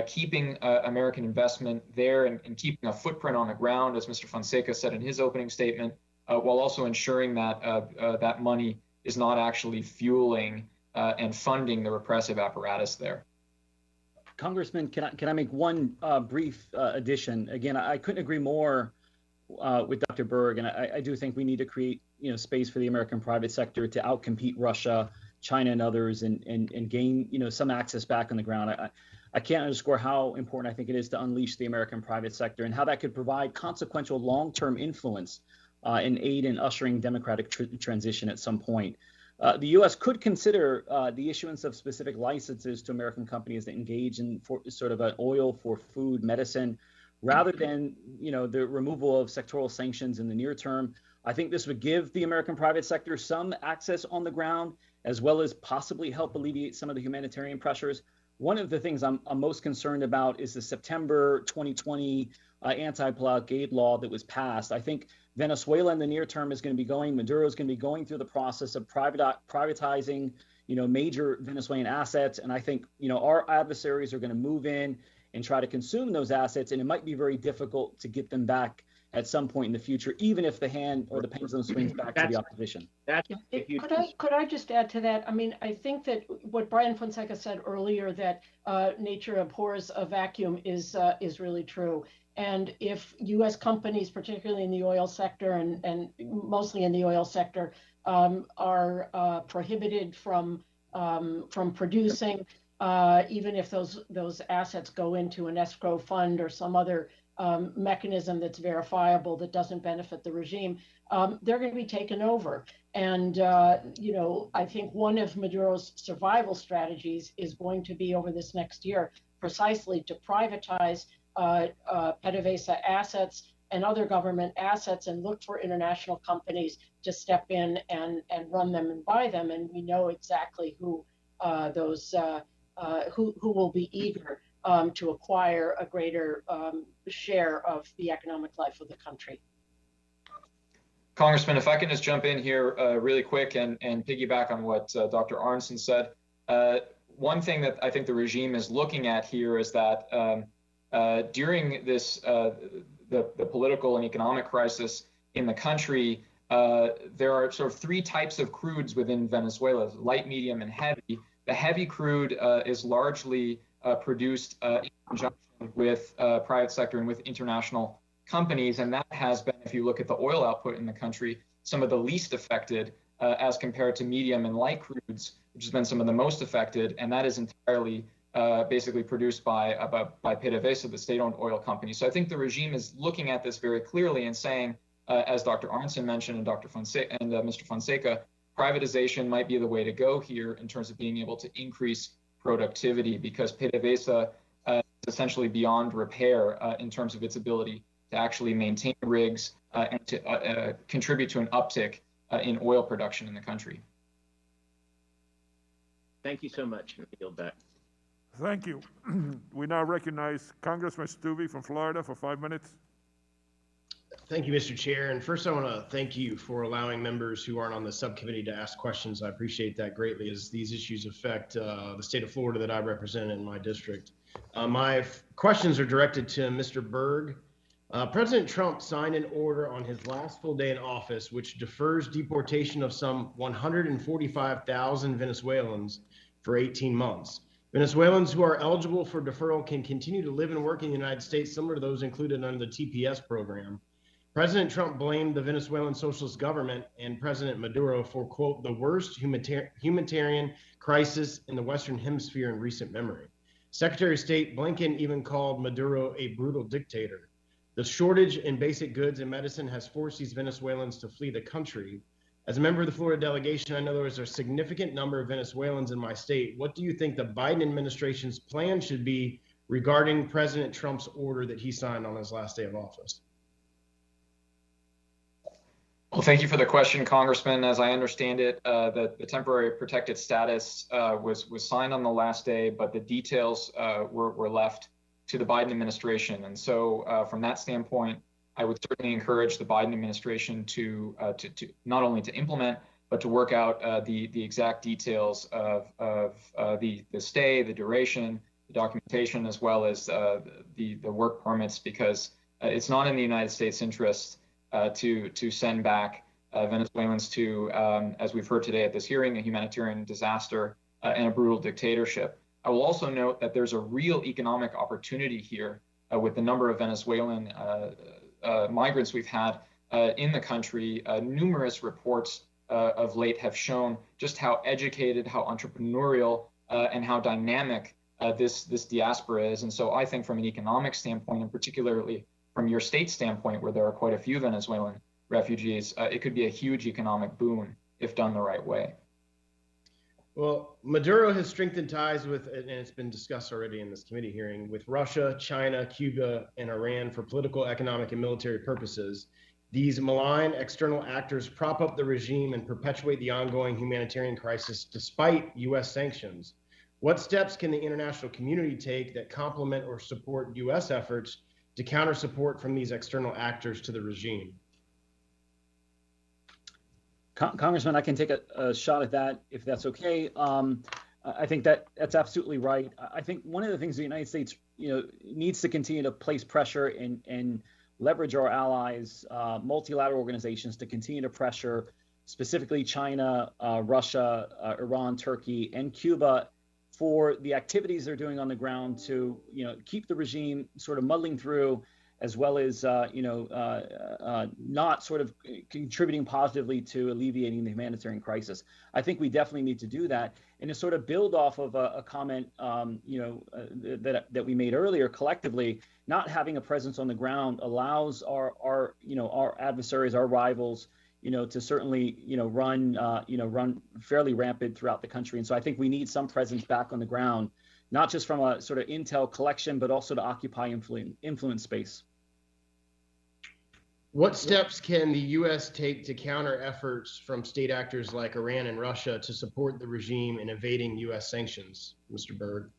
keeping American investment there and keeping a footprint on the ground, as Mr. Fonseca said in his opening statement, while also ensuring that that money is not actually fueling and funding the repressive apparatus there. Congressman, can I make one brief addition? Again, I couldn't agree more with Dr. Berg, and I do think we need to create space for the American private sector to outcompete Russia, China, and others, and gain some access back on the ground. I can't underscore how important I think it is to unleash the American private sector and how that could provide consequential long-term influence in aid in ushering democratic transition at some point. The U.S. could consider the issuance of specific licenses to American companies that engage in sort of an oil for food, medicine, rather than the removal of sectoral sanctions in the near term. I think this would give the American private sector some access on the ground, as well as possibly help alleviate some of the humanitarian pressures. One of the things I'm most concerned about is the September 2020 anti-blockade law that was passed. I think Venezuela in the near term is going to be Maduro is going to be going through the process of privatizing, major Venezuelan assets. And I think, our adversaries are going to move in and try to consume those assets. And it might be very difficult to get them back at some point in the future, even if the hand or the pendulum swings back to the opposition. Could I just add to that? I mean, I think that what Brian Fonseca said earlier, that nature abhors a vacuum, is really true. And if U.S. companies, particularly in the oil sector and mostly in the oil sector, are prohibited from producing, even if those assets go into an escrow fund or some other mechanism that's verifiable that doesn't benefit the regime, they're going to be taken over. And, I think one of Maduro's survival strategies is going to be over this next year precisely to privatize PDVSA assets and other government assets and look for international companies to step in and run them and buy them. And we know exactly who who will be eager to acquire a greater share of the economic life of the country. Congressman, if I can just jump in here really quick and piggyback on what Dr. Arnson said. One thing that I think the regime is looking at here is that during this the political and economic crisis in the country, there are sort of three types of crudes within Venezuela: light, medium, and heavy. The heavy crude is largely produced in conjunction with private sector and with international companies, and that has been, if you look at the oil output in the country, some of the least affected as compared to medium and light crudes, which has been some of the most affected, and that is entirely basically produced by PDVSA, the state-owned oil company. So I think the regime is looking at this very clearly and saying, as Dr. Arnson mentioned and Dr. Fonseca and Mr. Fonseca, privatization might be the way to go here in terms of being able to increase productivity, because PDVSA is essentially beyond repair in terms of its ability to actually maintain rigs and to contribute to an uptick in oil production in the country. Thank you so much. I yield back. Thank you. We now recognize Congressman Stubbe from Florida for 5 minutes. Thank you, Mr. Chair. And first, I want to thank you for allowing members who aren't on the subcommittee to ask questions. I appreciate that greatly, as these issues affect the state of Florida that I represent in my district. My questions are directed to Mr. Berg. President Trump signed an order on his last full day in office, which defers deportation of some 145,000 Venezuelans for 18 months. Venezuelans who are eligible for deferral can continue to live and work in the United States, similar to those included under the TPS program. President Trump blamed the Venezuelan socialist government and President Maduro for, quote, the worst humanitarian crisis in the Western Hemisphere in recent memory. Secretary of State Blinken even called Maduro a brutal dictator. The shortage in basic goods and medicine has forced these Venezuelans to flee the country. As a member of the Florida delegation, I know there is a significant number of Venezuelans in my state. What do you think the Biden administration's plan should be regarding President Trump's order that he signed on his last day of office? Well, thank you for the question, Congressman. As I understand it, the temporary protected status was signed on the last day, but the details were left to the Biden administration. And so from that standpoint, I would certainly encourage the Biden administration to not only to implement, but to work out the exact details of the stay, the duration, the documentation, as well as the work permits, because it's not in the United States interest to send back Venezuelans to, as we've heard today at this hearing, a humanitarian disaster and a brutal dictatorship. I will also note that there's a real economic opportunity here with the number of Venezuelan migrants we've had in the country. Numerous reports of late have shown just how educated, how entrepreneurial, and how dynamic this diaspora is. And so I think from an economic standpoint, and particularly from your state standpoint, where there are quite a few Venezuelan refugees, it could be a huge economic boon if done the right way. Well, Maduro has strengthened ties with, and it's been discussed already in this committee hearing, with Russia, China, Cuba, and Iran for political, economic, and military purposes. These malign external actors prop up the regime and perpetuate the ongoing humanitarian crisis despite U.S. sanctions. What steps can the international community take that complement or support U.S. efforts to counter support from these external actors to the regime? Congressman, I can take a shot at that if that's okay. I think that's absolutely right. I think one of the things the United States, needs to continue to place pressure and leverage our allies, multilateral organizations, to continue to pressure specifically China, Russia, Iran, Turkey, and Cuba for the activities they're doing on the ground to, keep the regime sort of muddling through, as well as, not sort of contributing positively to alleviating the humanitarian crisis. I think we definitely need to do that. And to sort of build off of a comment, that we made earlier, collectively, not having a presence on the ground allows our adversaries, our rivals, to certainly, run fairly rampant throughout the country. And so I think we need some presence back on the ground, not just from a sort of intel collection, but also to occupy influence space. What steps can the U.S. take to counter efforts from state actors like Iran and Russia to support the regime in evading U.S. sanctions, Mr. Berg?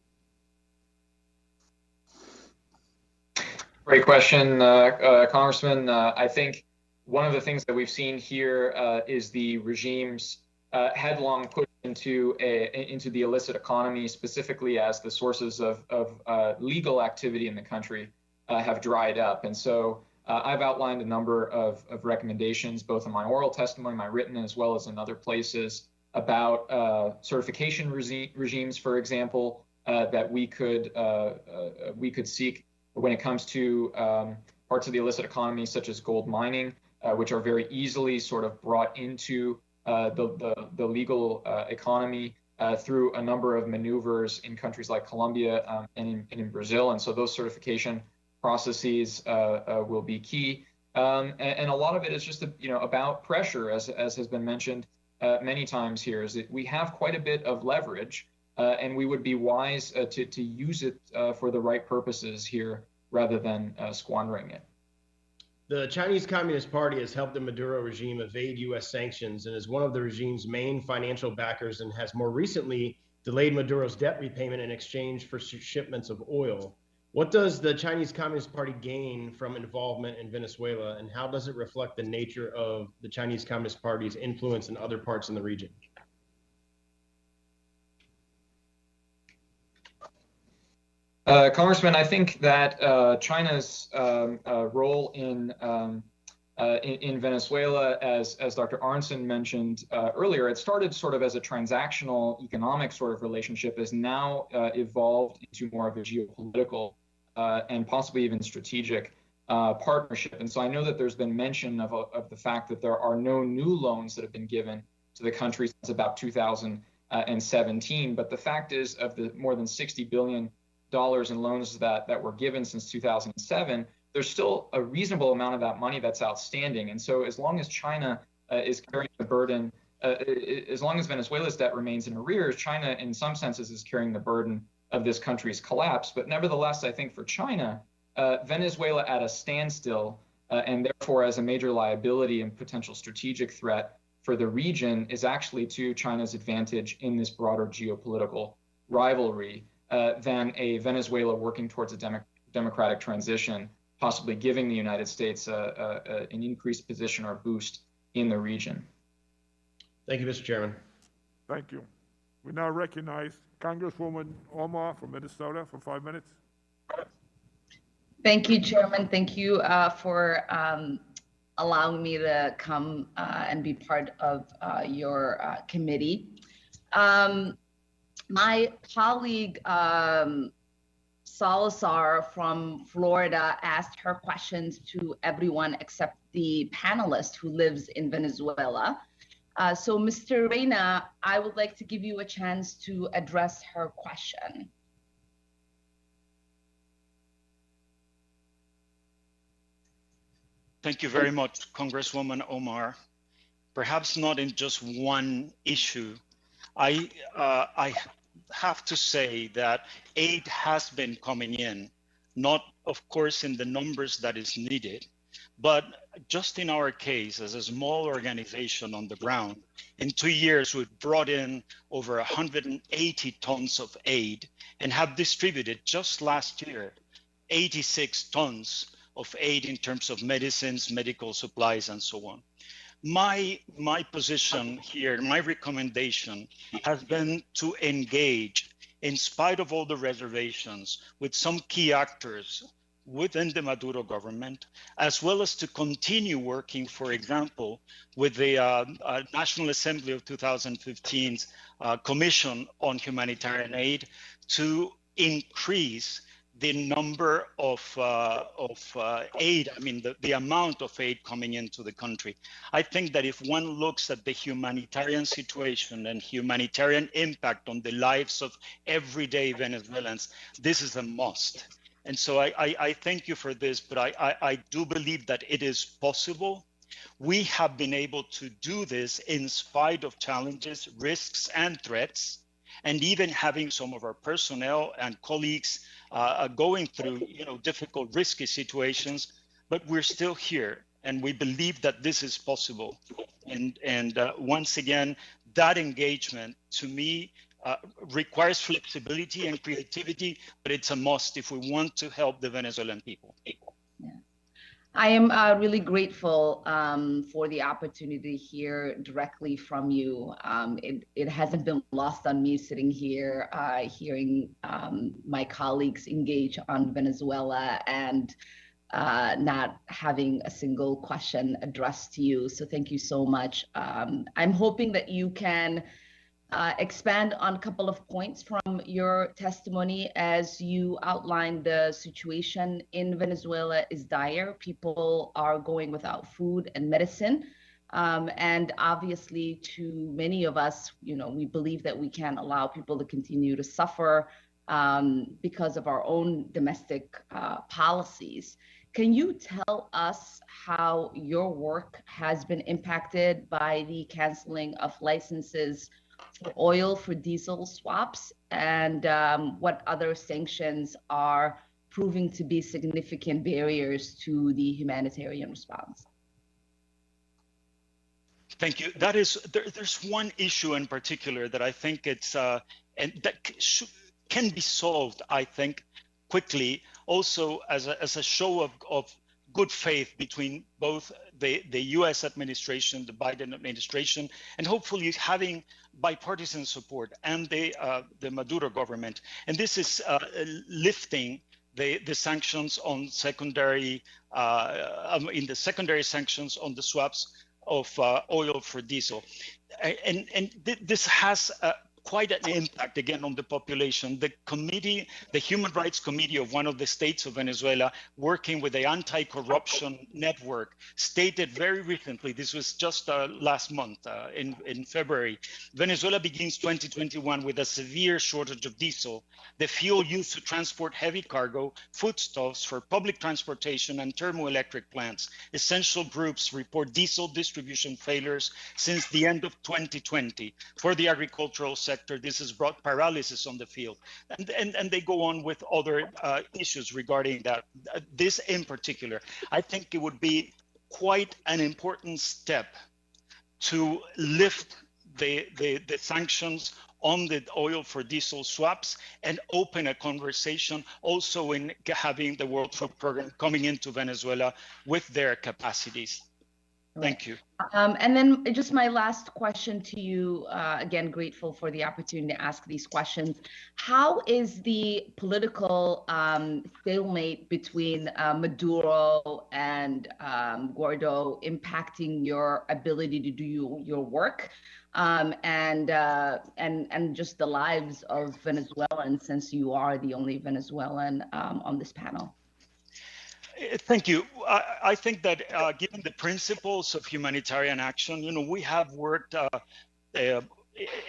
Great question, Congressman. I think one of the things that we've seen here is the regime's headlong push into the illicit economy, specifically as the sources of legal activity in the country have dried up. And so I've outlined a number of recommendations, both in my oral testimony, my written, as well as in other places, about certification regimes, for example, that we could seek when it comes to parts of the illicit economy, such as gold mining, which are very easily sort of brought into the legal economy through a number of maneuvers in countries like Colombia and in Brazil. And so those certification processes will be key. And a lot of it is just about pressure, as has been mentioned many times here, is that we have quite a bit of leverage, and we would be wise to use it for the right purposes here rather than squandering it. The Chinese Communist Party has helped the Maduro regime evade U.S. sanctions and is one of the regime's main financial backers, and has more recently delayed Maduro's debt repayment in exchange for shipments of oil. What does the Chinese Communist Party gain from involvement in Venezuela, and how does it reflect the nature of the Chinese Communist Party's influence in other parts in the region? Congressman, I think that China's role in Venezuela, as Dr. Arnson mentioned earlier, it started sort of as a transactional economic sort of relationship, has now evolved into more of a geopolitical and possibly even strategic partnership. And so I know that there's been mention of the fact that there are no new loans that have been given to the country since about 2017. But the fact is, of the more than $60 billion in loans that were given since 2007, there's still a reasonable amount of that money that's outstanding. And so as long as China is carrying the burden, as long as Venezuela's debt remains in arrears, China in some senses is carrying the burden of this country's collapse. But nevertheless, I think for China, Venezuela at a standstill, and therefore as a major liability and potential strategic threat for the region, is actually to China's advantage in this broader geopolitical rivalry than a Venezuela working towards a democratic transition, possibly giving the United States an increased position or boost in the region. Thank you, Mr. Chairman. Thank you. We now recognize Congresswoman Omar from Minnesota for 5 minutes. Thank you, Chairman. Thank you for allowing me to come and be part of your committee. My colleague Salazar from Florida asked her questions to everyone except the panelist who lives in Venezuela. So Mr. Reyna, I would like to give you a chance to address her question. Thank you very much, Congresswoman Omar. Perhaps not in just one issue. I have to say that aid has been coming in, not of course in the numbers that is needed, but just in our case, as a small organization on the ground, in 2 years we've brought in over 180 tons of aid and have distributed just last year 86 tons of aid in terms of medicines, medical supplies, and so on. My position here, my recommendation has been to engage, in spite of all the reservations, with some key actors within the Maduro government, as well as to continue working, for example, with the National Assembly of 2015's Commission on Humanitarian Aid to increase the number of aid, I mean, the amount of aid coming into the country. I think that if one looks at the humanitarian situation and humanitarian impact on the lives of everyday Venezuelans, this is a must. And so I thank you for this, but I do believe that it is possible. We have been able to do this in spite of challenges, risks, and threats, and even having some of our personnel and colleagues going through difficult, risky situations, but we're still here, and we believe that this is possible. And once again, that engagement, to me, requires flexibility and creativity, but it's a must if we want to help the Venezuelan people. Yeah. I am really grateful for the opportunity to hear directly from you. It hasn't been lost on me sitting here, hearing my colleagues engage on Venezuela and not having a single question addressed to you. So thank you so much. I'm hoping that you can expand on a couple of points from your testimony as you outlined the situation in Venezuela is dire. People are going without food and medicine. And obviously to many of us, we believe that we can't allow people to continue to suffer because of our own domestic policies. Can you tell us how your work has been impacted by the canceling of licenses for oil for diesel swaps, and what other sanctions are proving to be significant barriers to the humanitarian response? Thank you. There's one issue in particular that I think and that can be solved, I think, quickly, also as a show of good faith between both the U.S. administration, the Biden administration, and hopefully having bipartisan support, and the Maduro government. And this is lifting the sanctions on secondary, in the secondary sanctions on the swaps of oil for diesel. And this has quite an impact, again, on the population. The committee, the Human Rights Committee of one of the states of Venezuela, working with the Anti-Corruption Network, stated very recently, this was just last month, in February, Venezuela begins 2021 with a severe shortage of diesel, the fuel used to transport heavy cargo, foodstuffs for public transportation and thermoelectric plants. Essential groups report diesel distribution failures since the end of 2020. For the agricultural sector, this has brought paralysis on the field. And they go on with other issues regarding that. This in particular, I think it would be quite an important step to lift the sanctions on the oil for diesel swaps and open a conversation also in having the World Food Program coming into Venezuela with their capacities. Thank you. And then just my last question to you, again, grateful for the opportunity to ask these questions. How is the political stalemate between Maduro and Guaido impacting your ability to do your work and just the lives of Venezuelans, since you are the only Venezuelan on this panel? Thank you. I think that given the principles of humanitarian action, we have worked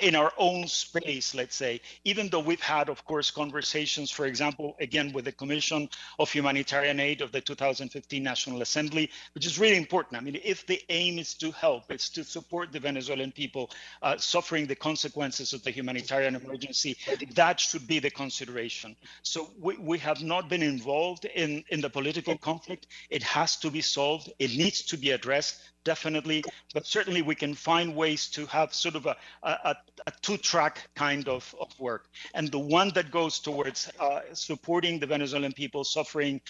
in our own space, let's say, even though we've had, of course, conversations, for example, again, with the Commission of Humanitarian Aid of the 2015 National Assembly, which is really important. I mean, if the aim is to help, it's to support the Venezuelan people suffering the consequences of the humanitarian emergency, that should be the consideration. So we have not been involved in the political conflict. It has to be solved. It needs to be addressed. Definitely, but certainly we can find ways to have sort of a two-track kind of work. And the one that goes towards supporting the Venezuelan people suffering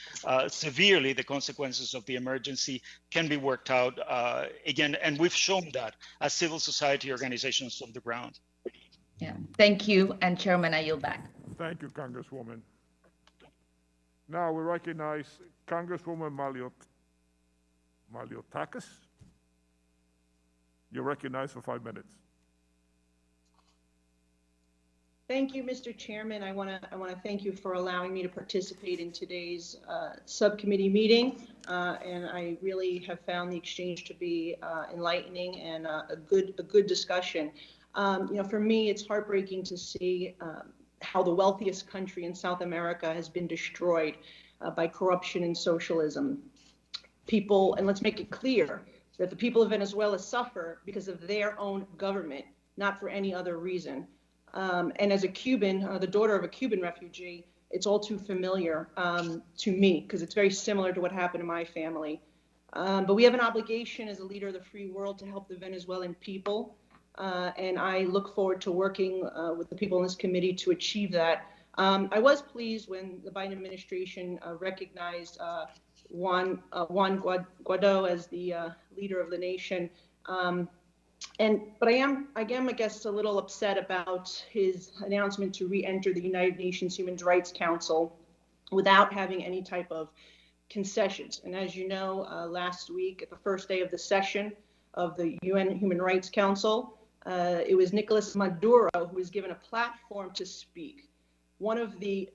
severely the consequences of the emergency can be worked out again. And we've shown that as civil society organizations on the ground. Yeah, thank you. And Chairman, I yield back. Thank you, Congresswoman. Now we recognize Congresswoman Maliotakis. You're recognized for 5 minutes. Thank you, Mr. Chairman. I want to thank you for allowing me to participate in today's subcommittee meeting, and I really have found the exchange to be enlightening and a good discussion. For me, it's heartbreaking to see how the wealthiest country in South America has been destroyed by corruption and socialism. People, and let's make it clear, that the people of Venezuela suffer because of their own government, not for any other reason. And as a Cuban, the daughter of a Cuban refugee, it's all too familiar to me because it's very similar to what happened to my family. But we have an obligation as a leader of the free world to help the Venezuelan people. And I look forward to working with the people in this committee to achieve that. I was pleased when the Biden administration recognized Juan Guaido as the leader of the nation. But I am, I guess, a little upset about his announcement to re-enter the United Nations Human Rights Council without having any type of concessions. And as you know, last week at the first day of the session of the UN Human Rights Council, it was Nicolas Maduro who was given a platform to speak. One of the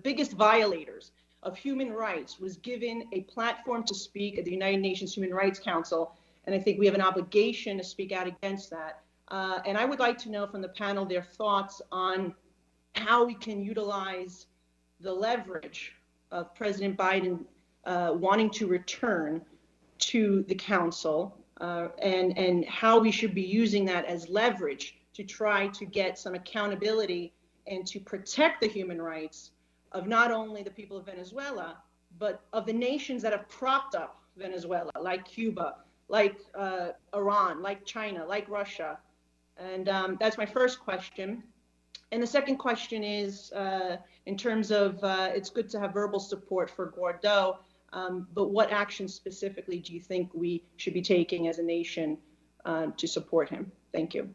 biggest violators of human rights was given a platform to speak at the United Nations Human Rights Council, and I think we have an obligation to speak out against that. And I would like to know from the panel their thoughts on how we can utilize the leverage of President Biden wanting to return to the council, and how we should be using that as leverage to try to get some accountability and to protect the human rights of not only the people of Venezuela, but of the nations that have propped up Venezuela, like Cuba, like Iran, like China, like Russia. And that's my first question. And the second question is, in terms of, it's good to have verbal support for Guaido, but what actions specifically do you think we should be taking as a nation to support him? Thank you.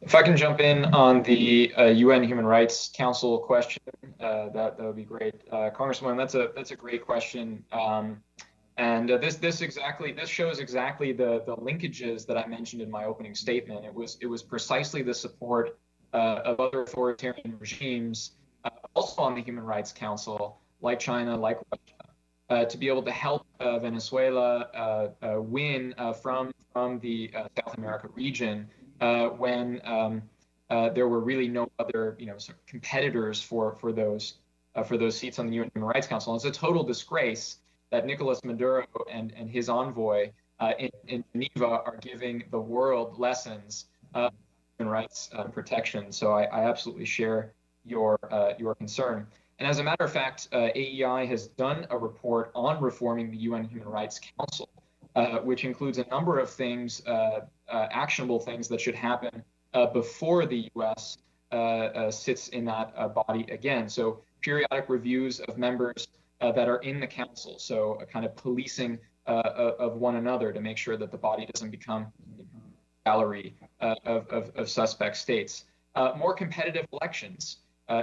If I can jump in on the UN Human Rights Council question, that would be great. Congresswoman, that's a great question. And this shows exactly the linkages that I mentioned in my opening statement. It was precisely the support of other authoritarian regimes, also on the Human Rights Council, like China, like Russia, to be able to help Venezuela win from the South America region when there were really no other sort of competitors for those seats on the UN Human Rights Council. And it's a total disgrace that Nicolas Maduro and his envoy in Geneva are giving the world lessons of human rights protection. So I absolutely share your concern. And as a matter of fact, AEI has done a report on reforming the UN Human Rights Council, which includes a number of things, actionable things that should happen before the U.S. Sits in that body again. So periodic reviews of members that are in the council, so a kind of policing of one another to make sure that the body doesn't become a gallery of suspect states. More competitive elections.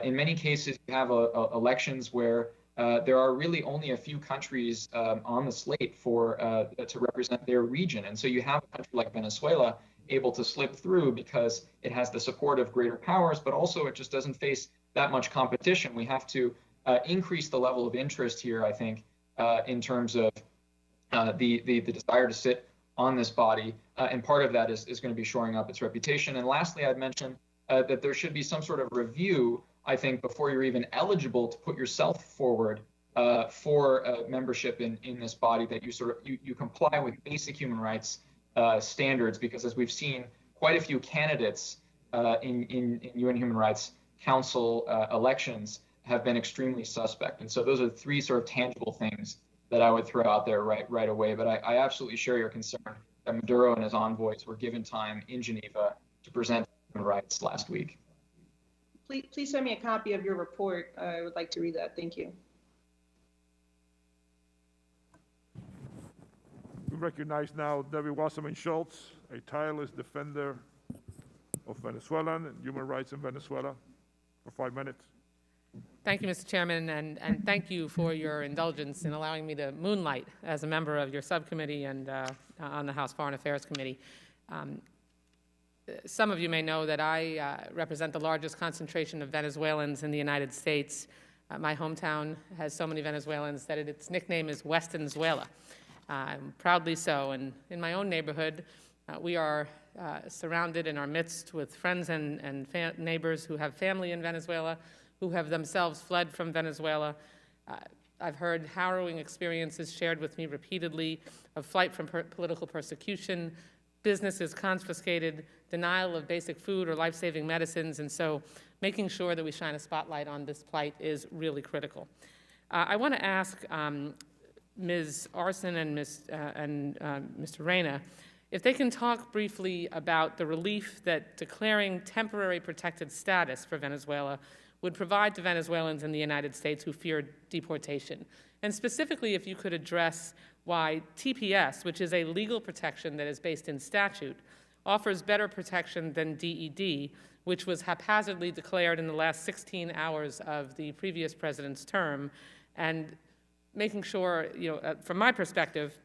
In many cases, you have elections where there are really only a few countries on the slate to represent their region. And so you have a country like Venezuela able to slip through because it has the support of greater powers, but also it just doesn't face that much competition. We have to increase the level of interest here, I think, in terms of the desire to sit on this body. And part of that is going to be shoring up its reputation. And lastly, I'd mention that there should be some sort of review, I think, before you're even eligible to put yourself forward for membership in this body, that you comply with basic human rights standards, because as we've seen, quite a few candidates in UN Human Rights Council elections have been extremely suspect. And so those are three sort of tangible things that I would throw out there right away. But I absolutely share your concern that Maduro and his envoys were given time in Geneva to present human rights last week. Please send me a copy of your report. I would like to read that. Thank you. We recognize now Debbie Wasserman Schultz, a tireless defender of Venezuelan and human rights in Venezuela, for 5 minutes. Thank you, Mr. Chairman, and thank you for your indulgence in allowing me to moonlight as a member of your subcommittee and on the House Foreign Affairs Committee. Some of you may know that I represent the largest concentration of Venezuelans in the United States. My hometown has so many Venezuelans that its nickname is Westonzuela. Proudly so. And in my own neighborhood, we are surrounded in our midst with friends and neighbors who have family in Venezuela, who have themselves fled from Venezuela. I've heard harrowing experiences shared with me repeatedly of flight from political persecution, businesses confiscated, denial of basic food or life-saving medicines, and so making sure that we shine a spotlight on this plight is really critical. I want to ask Ms. Arnson and Mr. Reyna if they can talk briefly about the relief that declaring temporary protected status for Venezuela would provide to Venezuelans in the United States who feared deportation. And specifically, if you could address why TPS, which is a legal protection that is based in statute, offers better protection than DED, which was haphazardly declared in the last 16 hours of the previous president's term, and making sure, from my perspective,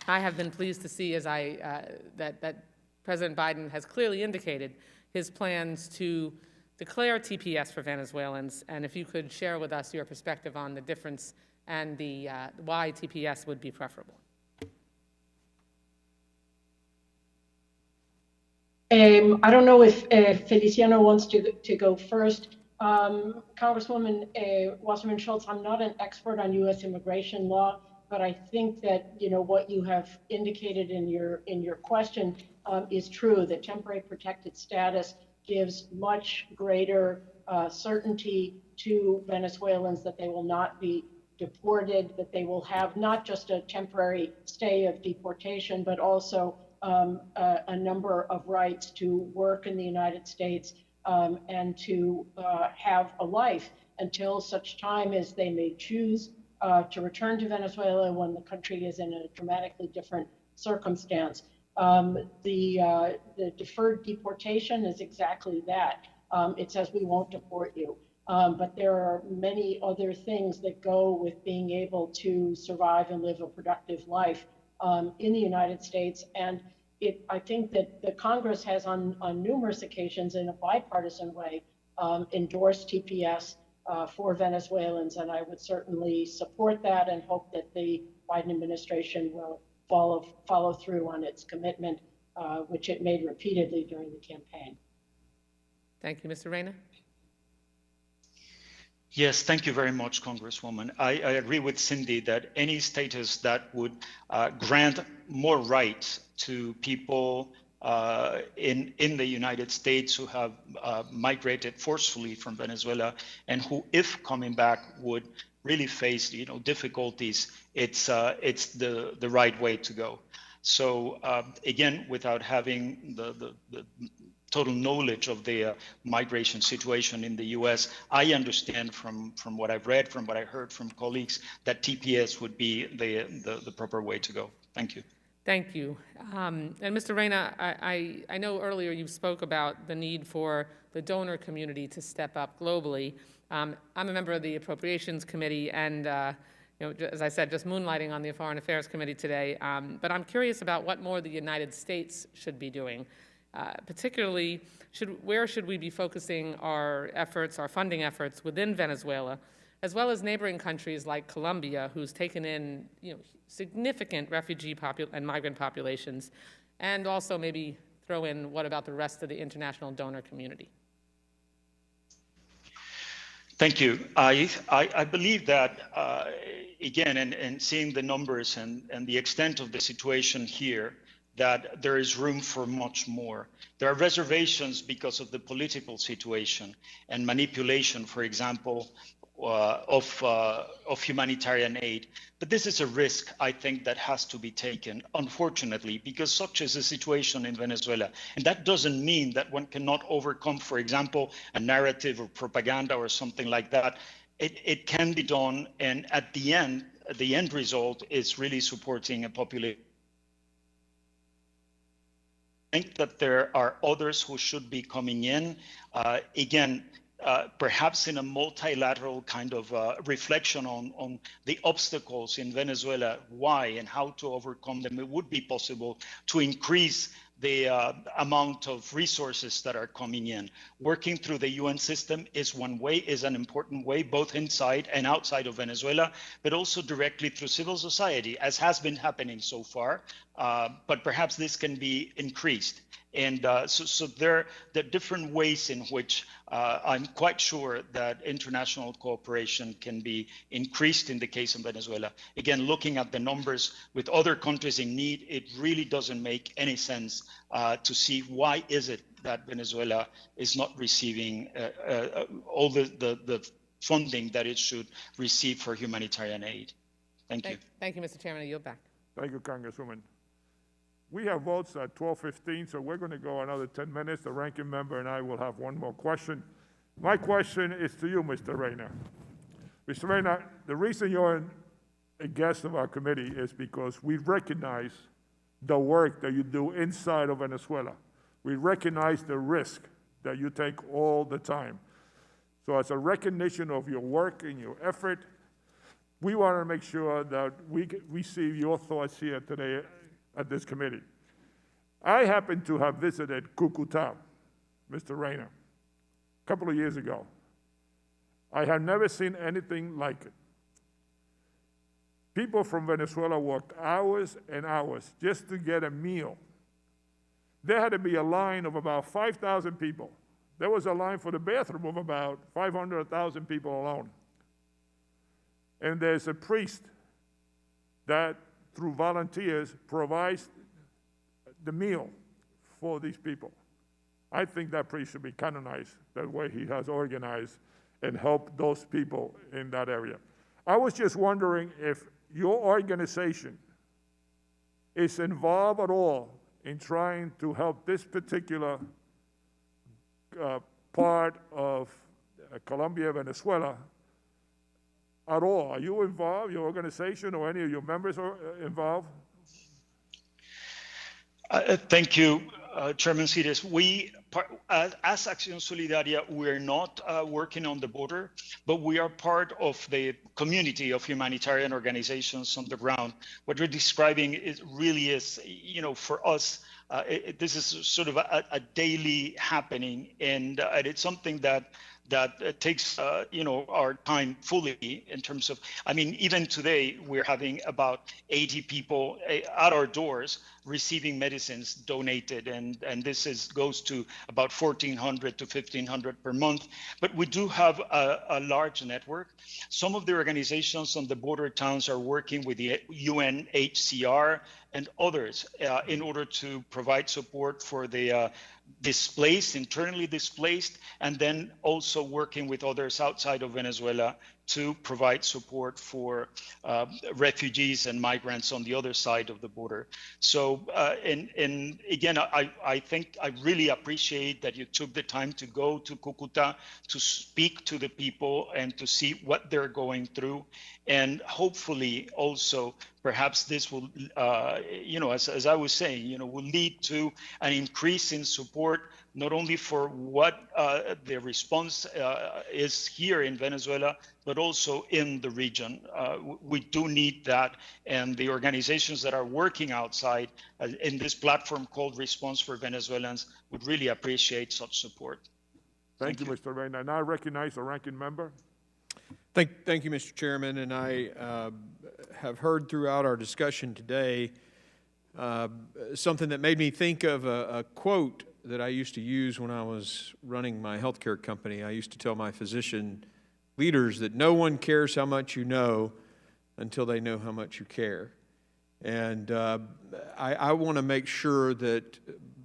I have been pleased to see that President Biden has clearly indicated his plans to declare TPS for Venezuelans, and if you could share with us your perspective on the difference and why TPS would be preferable. I don't know if Feliciano wants to go first. Congresswoman Wasserman Schultz, I'm not an expert on U.S. immigration law, but I think that what you have indicated in your question is true. That temporary protected status gives much greater certainty to Venezuelans that they will not be deported, that they will have not just a temporary stay of deportation, but also a number of rights to work in the United States and to have a life until such time as they may choose to return to Venezuela when the country is in a dramatically different circumstance. The deferred deportation is exactly that. It says we won't deport you. But there are many other things that go with being able to survive and live a productive life in the United States. And I think that the Congress has on numerous occasions in a bipartisan way endorsed TPS for Venezuelans. And I would certainly support that and hope that the Biden administration will follow through on its commitment, which it made repeatedly during the campaign. Thank you. Mr. Reyna? Yes, thank you very much, Congresswoman. I agree with Cindy that any status that would grant more rights to people in the United States who have migrated forcefully from Venezuela and who, if coming back, would really face difficulties, it's the right way to go. So again, without having the total knowledge of the migration situation in the U.S., I understand from what I've read, from what I heard from colleagues, that TPS would be the proper way to go. Thank you. Thank you. And Mr. Reyna, I know earlier you spoke about the need for the donor community to step up globally. I'm a member of the Appropriations Committee and, as I said, just moonlighting on the Foreign Affairs Committee today. But I'm curious about what more the United States should be doing. Particularly, where should we be focusing our efforts, our funding efforts within Venezuela, as well as neighboring countries like Colombia, who's taken in significant refugee and migrant populations, and also maybe throw in what about the rest of the international donor community? Thank you. I believe that, again, and seeing the numbers and the extent of the situation here, that there is room for much more. There are reservations because of the political situation and manipulation, for example, of humanitarian aid. But this is a risk, I think, that has to be taken, unfortunately, because such is the situation in Venezuela. And that doesn't mean that one cannot overcome, for example, a narrative or propaganda or something like that. It can be done, and at the end result is really supporting a population. I think that there are others who should be coming in, again, perhaps in a multilateral kind of reflection on the obstacles in Venezuela, why and how to overcome them. It would be possible to increase the amount of resources that are coming in. Working through the UN system is one way, is an important way, both inside and outside of Venezuela, but also directly through civil society, as has been happening so far. But perhaps this can be increased. And so there are different ways in which I'm quite sure that international cooperation can be increased in the case of Venezuela. Again, looking at the numbers with other countries in need, it really doesn't make any sense to see why is it that Venezuela is not receiving all the funding that it should receive for humanitarian aid. Thank you. Thank you, Mr. Chairman. I yield back. Thank you, Congresswoman. We have votes at 12:15, so we're going to go another 10 minutes. The ranking member and I will have one more question. My question is to you, Mr. Reyna. Mr. Reyna, the reason you're a guest of our committee is because we recognize the work that you do inside of Venezuela. We recognize the risk that you take all the time. So as a recognition of your work and your effort, we want to make sure that we see your thoughts here today at this committee. I happen to have visited Cucuta, Mr. Reyna, a couple of years ago. I have never seen anything like it. People from Venezuela worked hours and hours just to get a meal. There had to be a line of about 5,000 people. There was a line for the bathroom of about 500,000 people alone. And there's a priest that, through volunteers, provides the meal for these people. I think that priest should be canonized, the way he has organized and helped those people in that area. I was just wondering if your organization is involved at all in trying to help this particular part of Colombia, Venezuela, at all. Are you involved, your organization or any of your members are involved? Thank you, Chairman Cires. We, as Acción Solidaria, we're not working on the border, but we are part of the community of humanitarian organizations on the ground. What you're describing really is, for us, this is sort of a daily happening, and it's something that takes our time fully in terms of, even today we're having about 80 people at our doors receiving medicines donated, and this goes to about 1,400 to 1,500 per month. But we do have a large network. Some of the organizations on the border towns are working with the UNHCR and others in order to provide support for the displaced, internally displaced, and then also working with others outside of Venezuela to provide support for refugees and migrants on the other side of the border. So, and again, I think I really appreciate that you took the time to go to Cucuta to speak to the people and to see what they're going through. And hopefully also, perhaps this will, as I was saying, will lead to an increase in support, not only for what the response is here in Venezuela, but also in the region. We do need that, and the organizations that are working outside in this platform called Response for Venezuelans would really appreciate such support. Thank you, Mr. Reyna. Now I recognize the ranking member. Thank you, Mr. Chairman, and I have heard throughout our discussion today something that made me think of a quote that I used to use when I was running my healthcare company. I used to tell my physician leaders that no one cares how much you know until they know how much you care. And I want to make sure that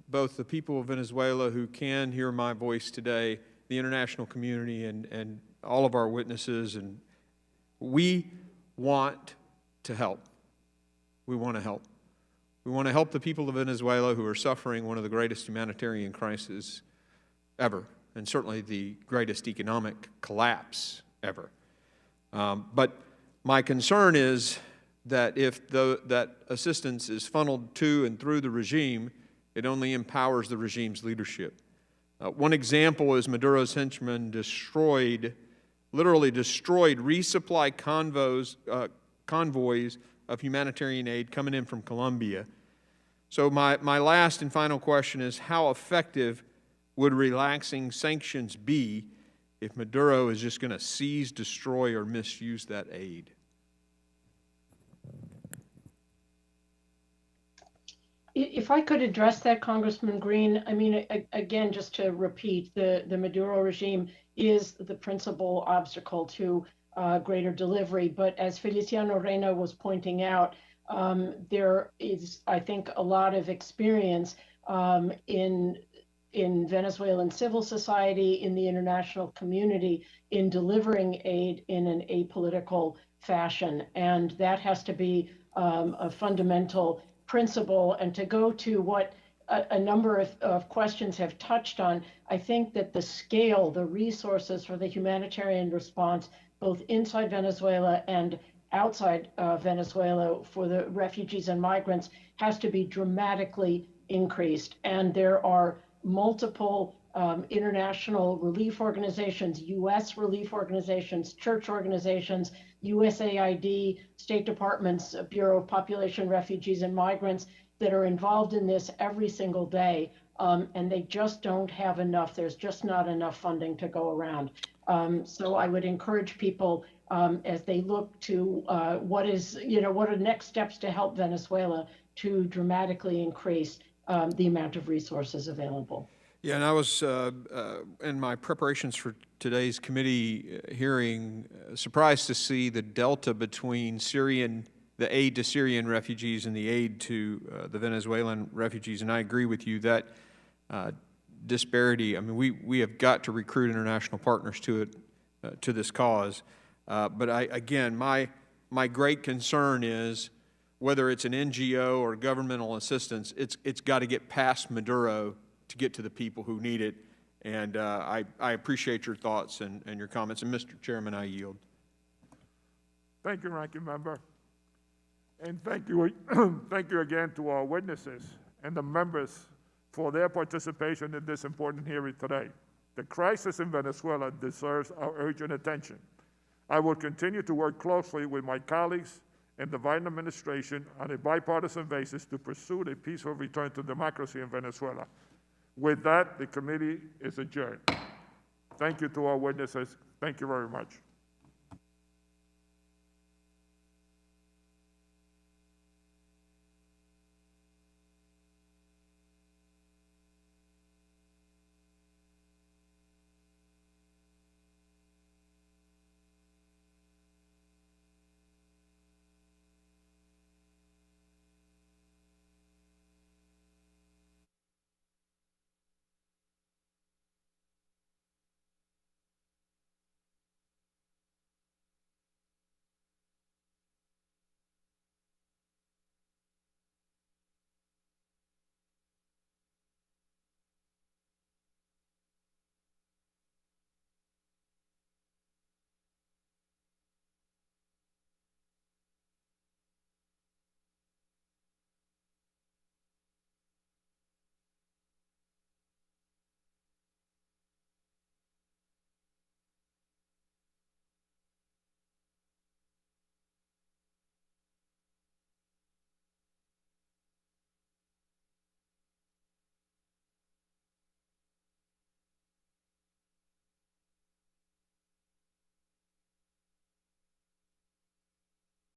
both the people of Venezuela who can hear my voice today, the international community, and all of our witnesses, and we want to help. We want to help. We want to help the people of Venezuela who are suffering one of the greatest humanitarian crises ever, and certainly the greatest economic collapse ever. But my concern is that if that assistance is funneled to and through the regime, it only empowers the regime's leadership. One example is Maduro's henchmen literally destroyed resupply convoys of humanitarian aid coming in from Colombia. So my last and final question is, how effective would relaxing sanctions be if Maduro is just going to seize, destroy, or misuse that aid? If I could address that, Congressman Green, again, just to repeat, the Maduro regime is the principal obstacle to greater delivery. But as Feliciano Reyna was pointing out, there is, I think, a lot of experience in Venezuelan civil society, in the international community, in delivering aid in an apolitical fashion. And that has to be a fundamental principle. And to go to what a number of questions have touched on, I think that the scale, the resources for the humanitarian response, both inside Venezuela and outside Venezuela for the refugees and migrants, has to be dramatically increased. And there are multiple international relief organizations, U.S. relief organizations, church organizations, USAID, State Department's Bureau of Population, Refugees, and Migrants that are involved in this every single day. And they just don't have enough. There's just not enough funding to go around. So I would encourage people as they look to what are next steps to help Venezuela to dramatically increase the amount of resources available. Yeah, and I was, in my preparations for today's committee hearing, surprised to see the delta between the aid to Syrian refugees and the aid to the Venezuelan refugees. And I agree with you that disparity, I mean, we have got to recruit international partners to this cause. But again, my great concern is whether it's an NGO or governmental assistance, it's got to get past Maduro to get to the people who need it. And I appreciate your thoughts and your comments. And Mr. Chairman, I yield. Thank you, Ranking Member. And thank you, thank you again to our witnesses and the members for their participation in this important hearing today. The crisis in Venezuela deserves our urgent attention. I will continue to work closely with my colleagues in the Biden administration on a bipartisan basis to pursue a peaceful return to democracy in Venezuela. With that, the committee is adjourned. Thank you to our witnesses. Thank you very much.